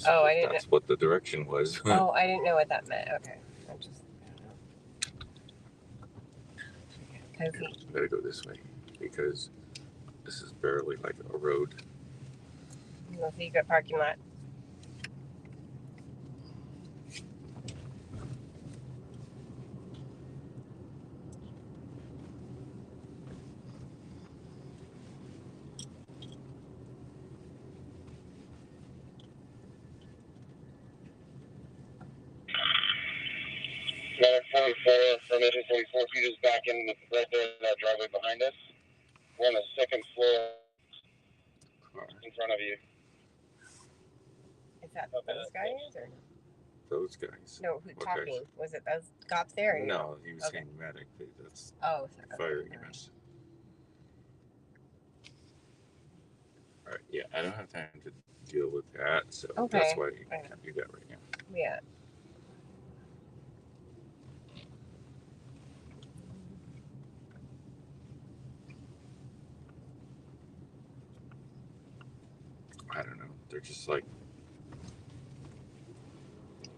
I didn't. That's what the direction was. Oh, I didn't know what that meant. Okay. I don't know. We gotta go this way because this is barely like a road. No secret parking lot. Another 44 from engine 44 feet is back in right there in that driveway behind us. We're on the second floor in front of you. Is that those guys or no? Those guys. No, who's talking? Guys? Was it those cops there? Or no, he was okay. saying medic. That's firing us. All right, yeah, I don't have time to deal with that, so that's why I can't do that right now. Yeah. I don't know. They're just like...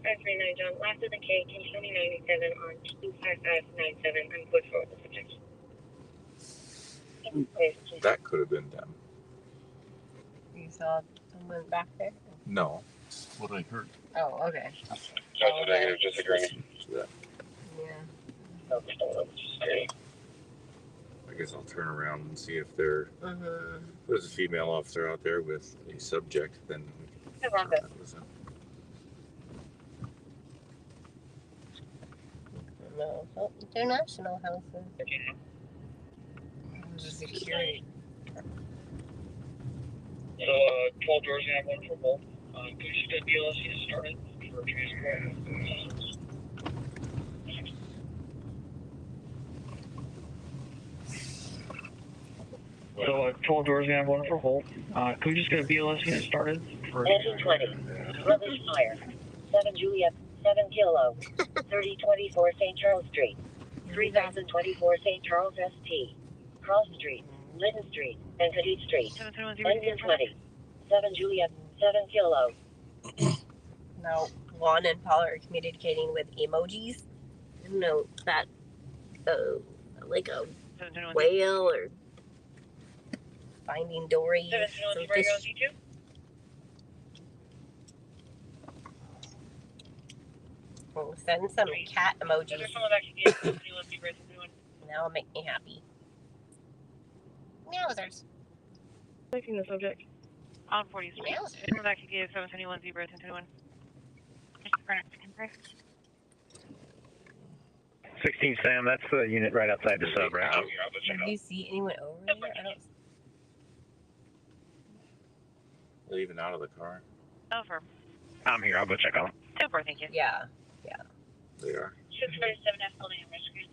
539 John, last of the K, can you show me 97 on 25597? I'm good for the subject. That could have been them. You saw someone back there? No, that's what I heard. Oh, okay. That's a negative disagreement. Yeah. I guess I'll turn around and see if there's a female officer out there with a subject, then we can that was them. No, international houses. Security. So, 12 doors and have one for both. Could you just get BLS started for transport? So, 12 doors and have one for Holt. Could we just get a BLS unit started? For Engine 20. Rubbish fire. 7 Juliet. 7 Kilo. 3024 St. Charles Street. 3024 St. Charles ST. Cross Street. Linton Street. And Cadette Street. Engine 20. 7 Juliet. 7 Kilo. Now, Juan and Paul are communicating with emojis. I don't know if that, like a whale or Finding Dory. Some fish. We'll send some cat emojis. That'll make me happy. Meowsers. Taking the subject. On 40 Street. We're back to give 721 Zebra 1021. 16 Sam, that's the unit right outside the sub, right? Did you see anyone over there? I don't. They're even out of the car. Over. I'm here. I'll go check on them. Over, thank you. Yeah. They are. 647F holding a rescue.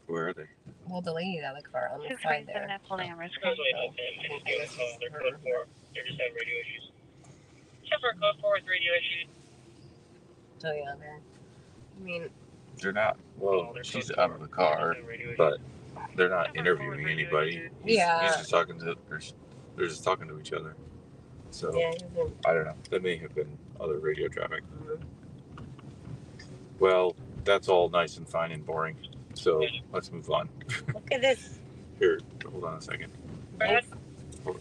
Where are they? Well, the lady out of the car on the side there. 647F holding a rescue. They're code 4. They just have radio issues. Chipper code 4 with radio issues. So yeah, I mean, They're not. Well, she's out of the car, but they're not interviewing anybody. He's just talking to They're just talking to each other. So, Yeah, I don't know. That may have been other radio traffic. Well, that's all nice and fine and boring. So, let's move on. Look at this. Here, hold on a second. Nice, Hold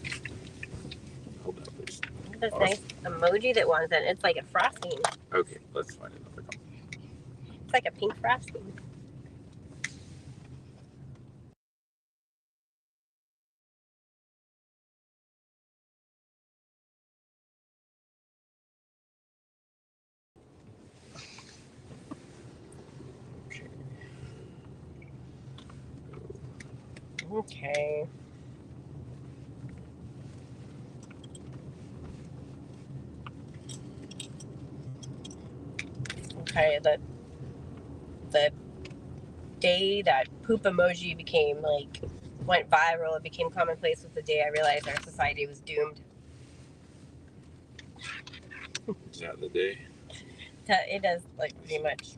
on, please. look at this nice emoji that one's in. It's like a frosting. Okay, let's find another call. It's like a pink frosting. Okay. Okay, the day that poop emoji became like went viral, it became commonplace, was the day I realized our society was doomed. Is that the day? It does like pretty much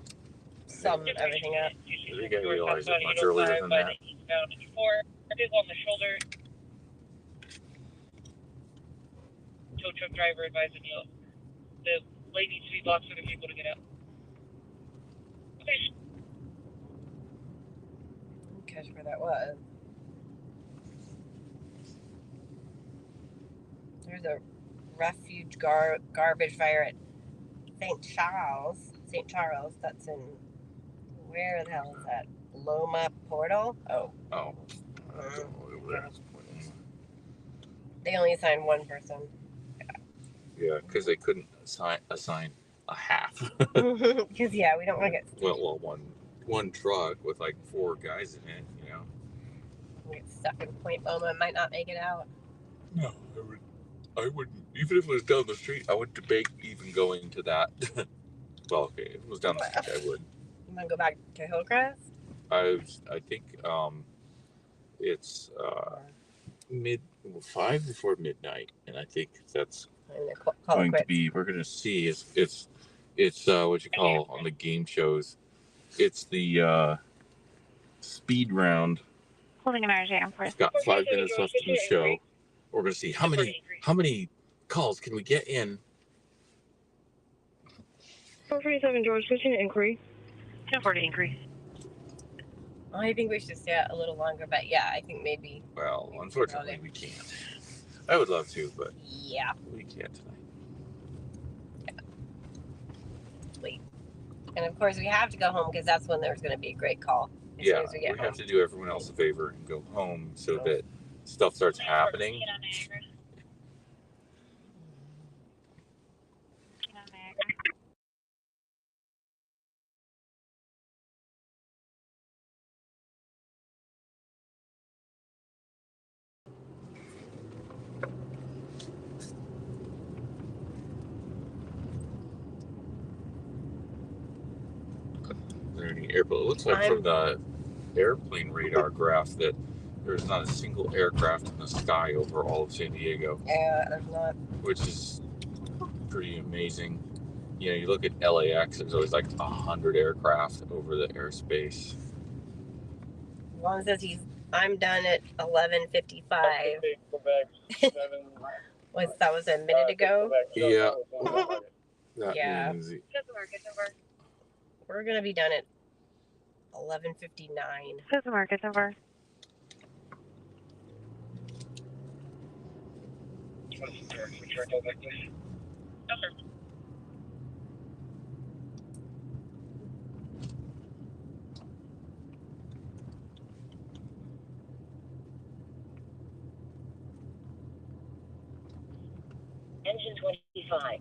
sum everything up. I think I realized it much earlier than that. On the shoulder. Tow truck driver advising you. The lane needs to be blocked for the vehicle to get out. Okay. Catch where that was. There's a refuge garbage fire at St. Charles. That's in, where the hell is that? Loma Portal? Oh. Oh. I don't know over there. They only assigned one person. Yeah, because they couldn't assign a half. Because yeah, we don't want to get well, one truck with like 4 guys in it, you know. we get stuck in Point Loma, might not make it out. No, I wouldn't. Even if it was down the street, I would debate even going to that. Well, okay, if it was down the street, I would. You want to go back to Hillcrest? I think it's 5 before midnight, and I think that's going to be. We're gonna see. It's what you call on the game shows. It's the speed round. Holding an RJ, It's got 5 minutes left in the show. We're gonna see how many calls can we get in. 447 George, switching to inquiry. 1040 inquiry. I think we should stay out a little longer, but yeah, I think maybe. Well, unfortunately, we can't. I would love to, but yeah, we can't tonight. Yeah. Wait, and of course we have to go home because that's when there's going to be a great call. As soon as we have to do everyone else a favor and go home so that stuff starts happening. Airport. It looks like from the airplane radar graph that there's not a single aircraft in the sky over all of San Diego. Yeah, there's not. Which is pretty amazing. You know, you look at LAX, there's always like 100 aircraft over the airspace. Juan says I'm done at 11:55. That was a minute ago? Yeah. That yeah. means We're gonna be done at 11:59. This is Marcus, over. Engine 25.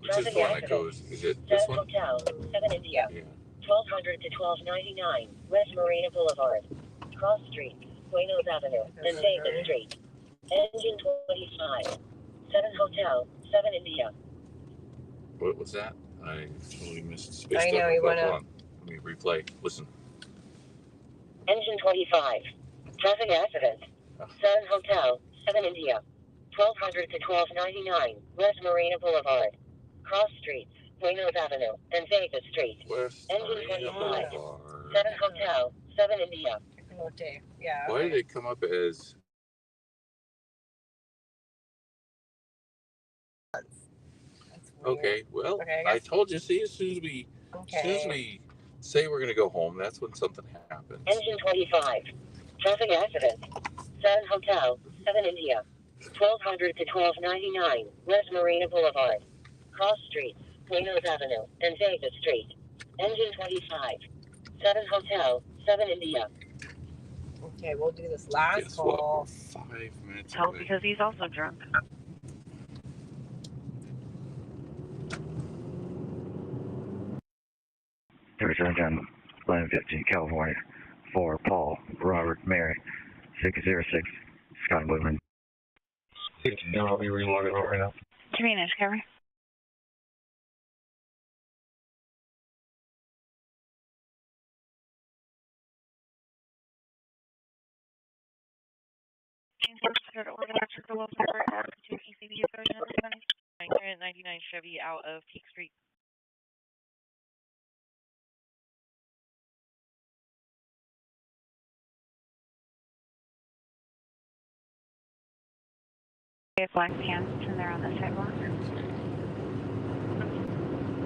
Which is the one that goes, is it this one? Hotel, 7 India. Yeah. 1200 to 1299, West Morena Boulevard. Cross Street, Buenos Avenue, and Vegas Street. Engine 25. 7 Hotel, 7 India. What was that? I totally missed space. I know, you want to. Let me replay. Listen. Engine 25. Traffic accident. 7 Hotel, 7 India. 1200 to 1299, West Morena Boulevard. Cross Street, Buenos Avenue, and Vegas Street. West Engine Morena 25. Boulevard. 7 Hotel, 7 India. Okay. Yeah. Why did it come up as Okay, well, Okay, I told you, see, as soon as we say we're going to go home, that's when something happens. Engine 25. Traffic accident. Sun Hotel, 7 India. 1200 to 1299, West Morena Boulevard. Cross Streets, Buenos Avenue, and Vegas Street. Engine 25. 7 Hotel, 7 India. Okay, we'll do this last Guess call. what? We're 5 minutes Tell away. because he's also drunk. John, 1115, California, for Paul, Robert, Mary, 606, Scott Woodman. Don't be reloaded right now. Trina, cover. Current 99 Chevy out of Peak Street. Black pants and they're on the sidewalk.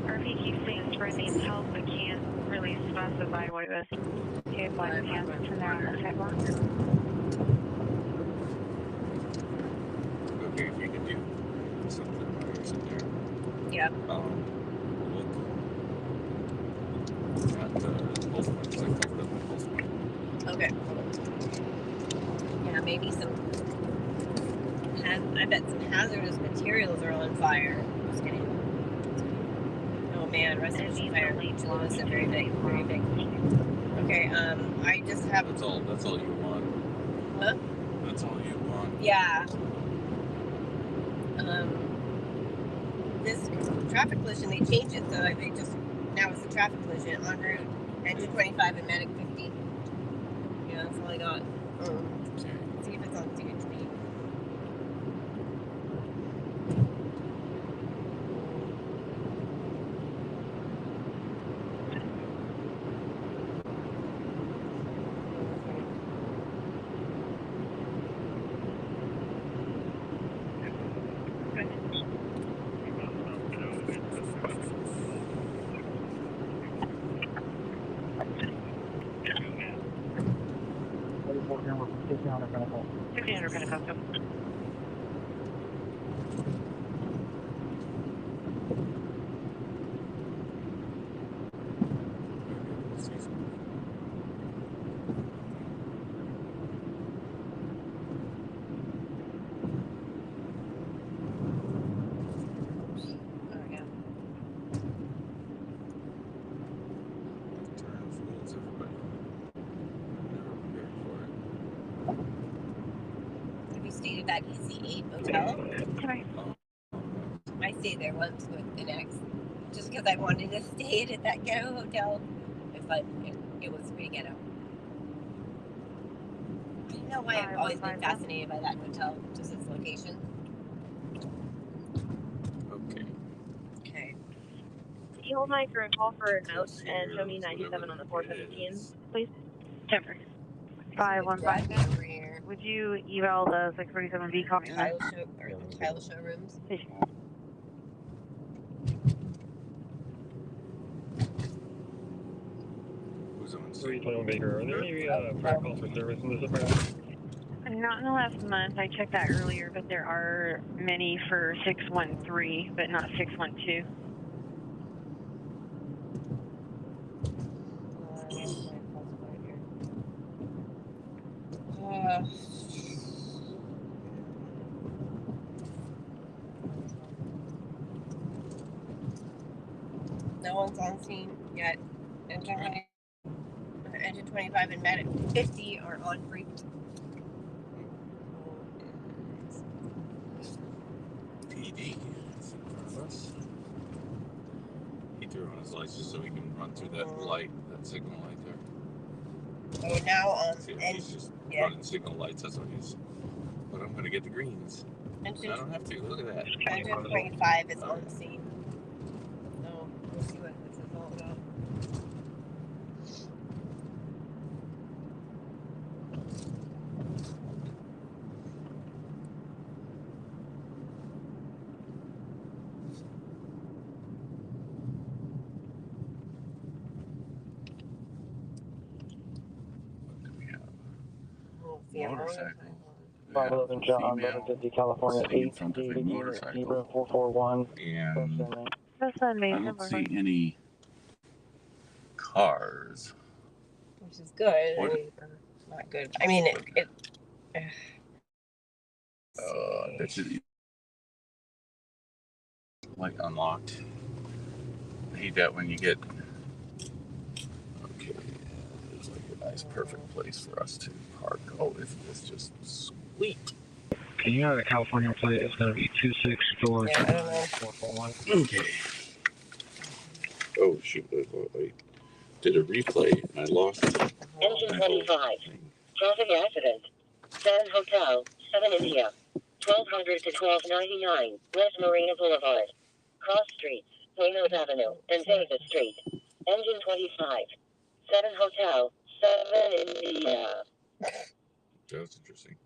RV keeps saying for the help but can't really specify what it was. Okay, black pants and they're on the sidewalk. Okay, if you can do something in there. Yep. Look at both ones. I covered up both ones. Okay. Yeah, maybe some. I bet some hazardous materials are on fire. Just kidding. Oh man, residential fire. It's very big, very big. Okay. I just have. That's all you want. Huh? That's all you want. Yeah. This traffic collision, they changed it, so they just now it's a traffic collision en route. Engine 25 and Medic 50. Yeah, that's all I got. Okay. See if it's on CHP. Stayed at that EC8 motel. I stayed there once with the next, just because I wanted to stay at that ghetto hotel. It's like it was pretty ghetto. I don't know why I've always been fascinated by that hotel, just its location. Okay. Okay. Can you hold my current call for a note and show me 97 on the 417, please? Temper. 515. Would you eval the 647B copy? Tile show or the tile showrooms? Who's on 321 Baker, are there any prior calls for service in this apartment? Not in the last month. I checked that earlier, but there are many for 613, but not 612. No one's on scene yet. Engine 25 and Medic 50 are en route. PD is in front of us. He threw on his lights just so he can run through that light, that signal light there. Oh, now on. See, he's just running signal lights. That's what he's. But I'm going to get the greens. I don't have to. Look at that. Engine 25 is on the scene. So we'll see what this is all about. See a motorcycle. 511 John, Blvd, California, Sitting in front of a 8D, unit motorcycle. 0441. And That's on me. I don't see any cars. which is good. What? I mean, not good. I mean, it That's it. Like unlocked. I hate that when you get. Okay, it's like a nice, perfect place for us to park. Oh, it's just sweet. Can you have the California plate? It's going to be 26441. Okay. Oh shoot! I did a replay and I lost it. Engine 25. Traffic accident. 7 Hotel, 7 India. 1200 to 1299, West Morena Boulevard. Cross Streets, Plano's Avenue, and Davis Street. Engine 25. 7 Hotel, 7 India. That's interesting.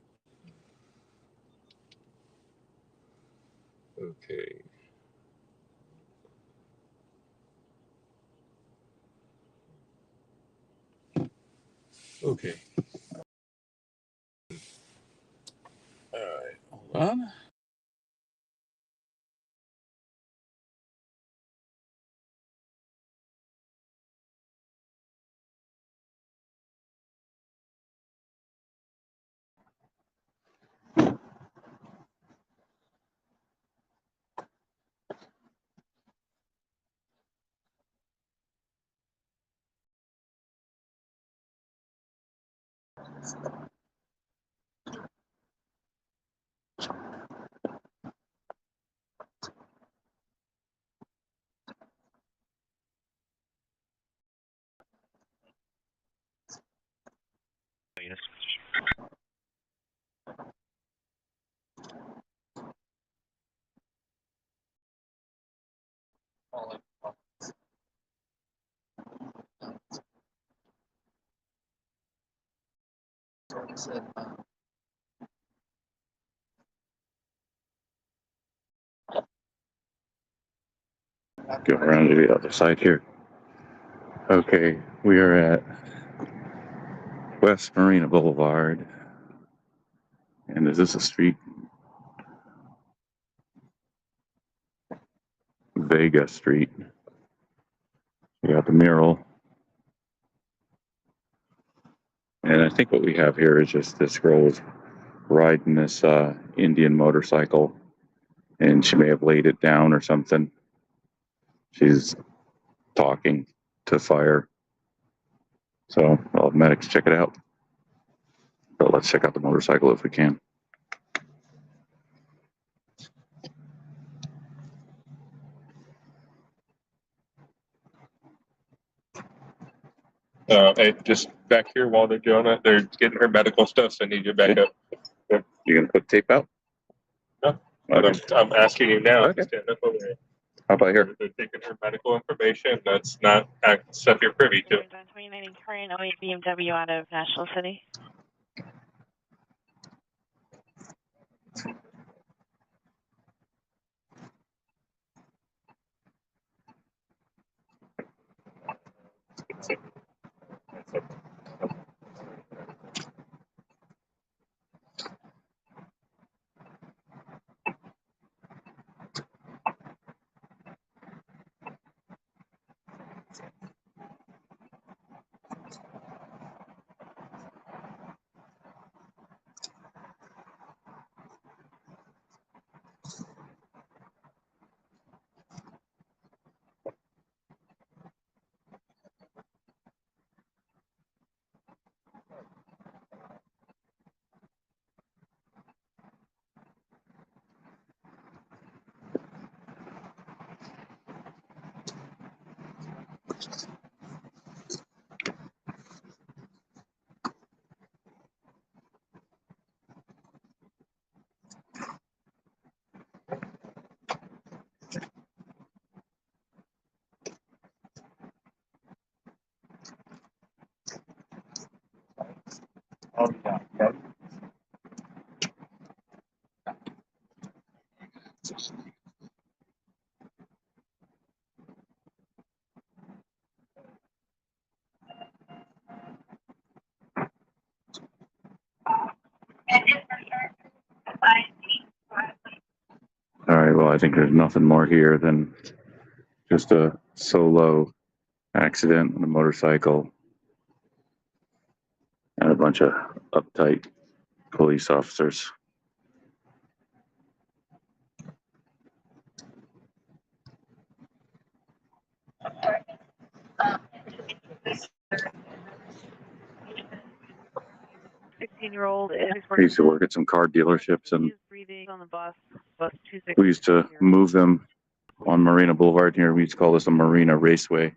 Okay. Okay. All right. Hold on. Go around to the other side here. Okay, we are at West Marina Boulevard. And is this a street? Vega Street. We got the mural. And I think what we have here is just this girl is riding this Indian motorcycle. And she may have laid it down or something. She's talking to fire. So I'll have medics check it out. But let's check out the motorcycle if we can. Hey, just back here while they're doing it, they're getting her medical stuff, so I need you back up. You gonna put tape out? No, but I'm asking you now to stand up over here. How about here? They're taking her medical information. That's not stuff you're privy to. 29 current 08 BMW out of National City. Oh, yeah. well, I think there's nothing more here than just a solo accident on a motorcycle and a bunch of uptight police officers. I used to work at some car dealerships, and we used to move them on Morena Boulevard here. We used to call this a Marina Raceway.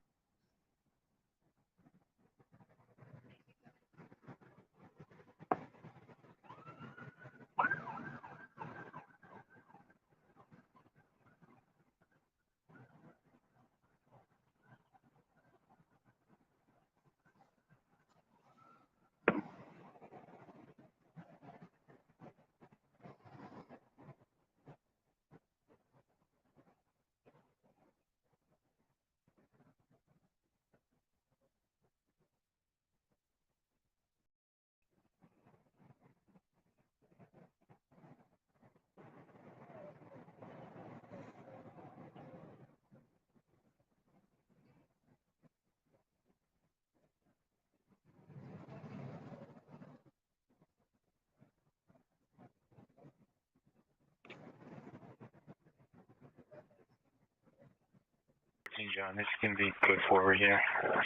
John, this can be put forward here.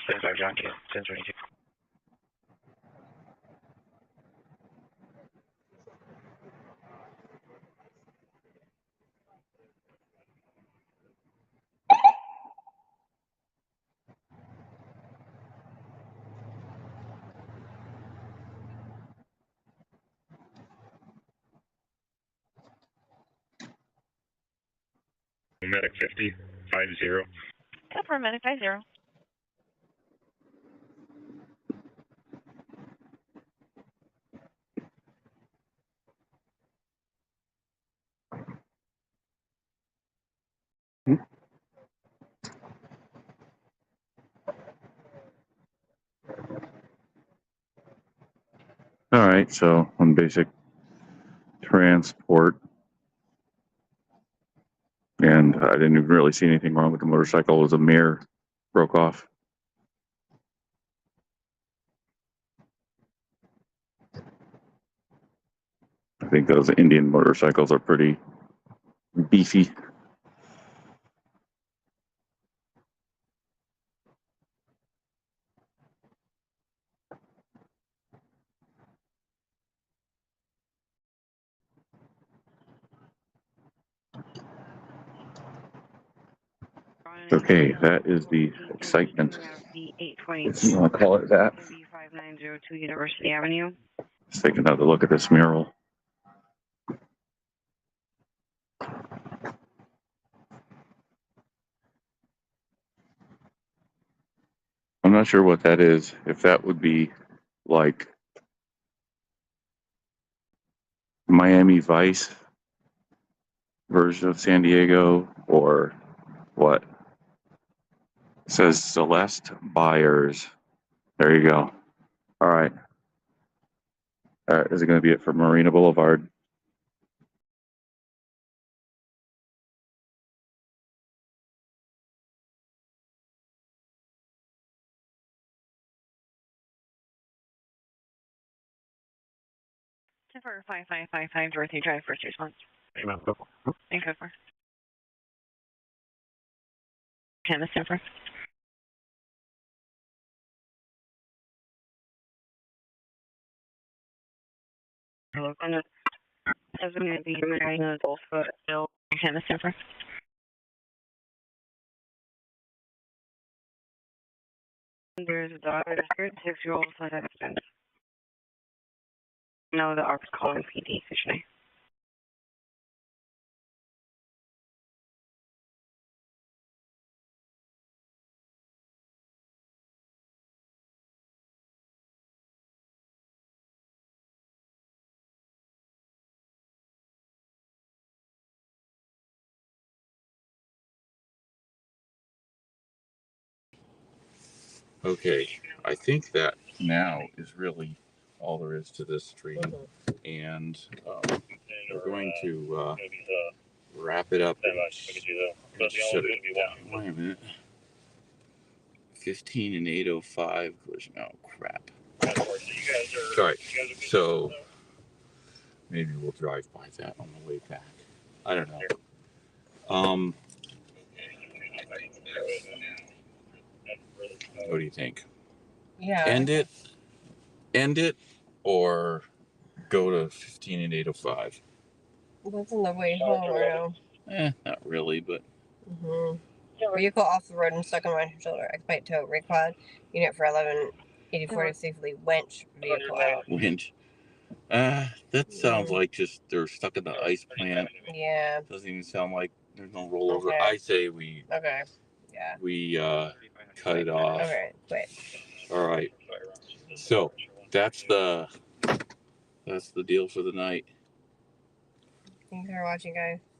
Stands by John, 1022. Medic 50, 50. For Medic 50. All right, so on basic transport, and I didn't even really see anything wrong with the motorcycle. It was a mirror broke off. I think those Indian motorcycles are pretty beefy. Okay, that is the excitement, if you want to call it that. 5902 University Avenue. Let's take another look at this mural. I'm not sure what that is, if that would be like Miami Vice version of San Diego, or what? It says Celeste Buyers. There you go. All right. Is it going to be it for Marina Boulevard? For 5555 Dorothy Drive, first response. Amen. Thank you, for. 10 is for. Hello, I'm going to be in the Gulf, but still 10 is for. There's a daughter, 6-year-old, flight accident. No, the ARP's calling PD today. Okay, I think that now is really all there is to this stream, and we're going to wrap it up. Very much. We could do the Shut only it be down. one. Wait a minute. 15 and 805 collision. Oh crap. All right. So maybe we'll drive by that on the way back. I don't know. What do you think? Yeah. End it, or go to 15 and 805? That's on the way home or no? Not really, but. Vehicle off the road and stuck on my shoulder. Expedite tow. Requad unit for 1184 to safely winch vehicle out. Winch. That sounds like just they're stuck in the ice plant. Yeah. Doesn't even sound like there's no rollover. Okay. I say we. Okay. Yeah. We cut it off. Okay. Quit. All right. So that's the deal for the night. Thanks for watching, guys.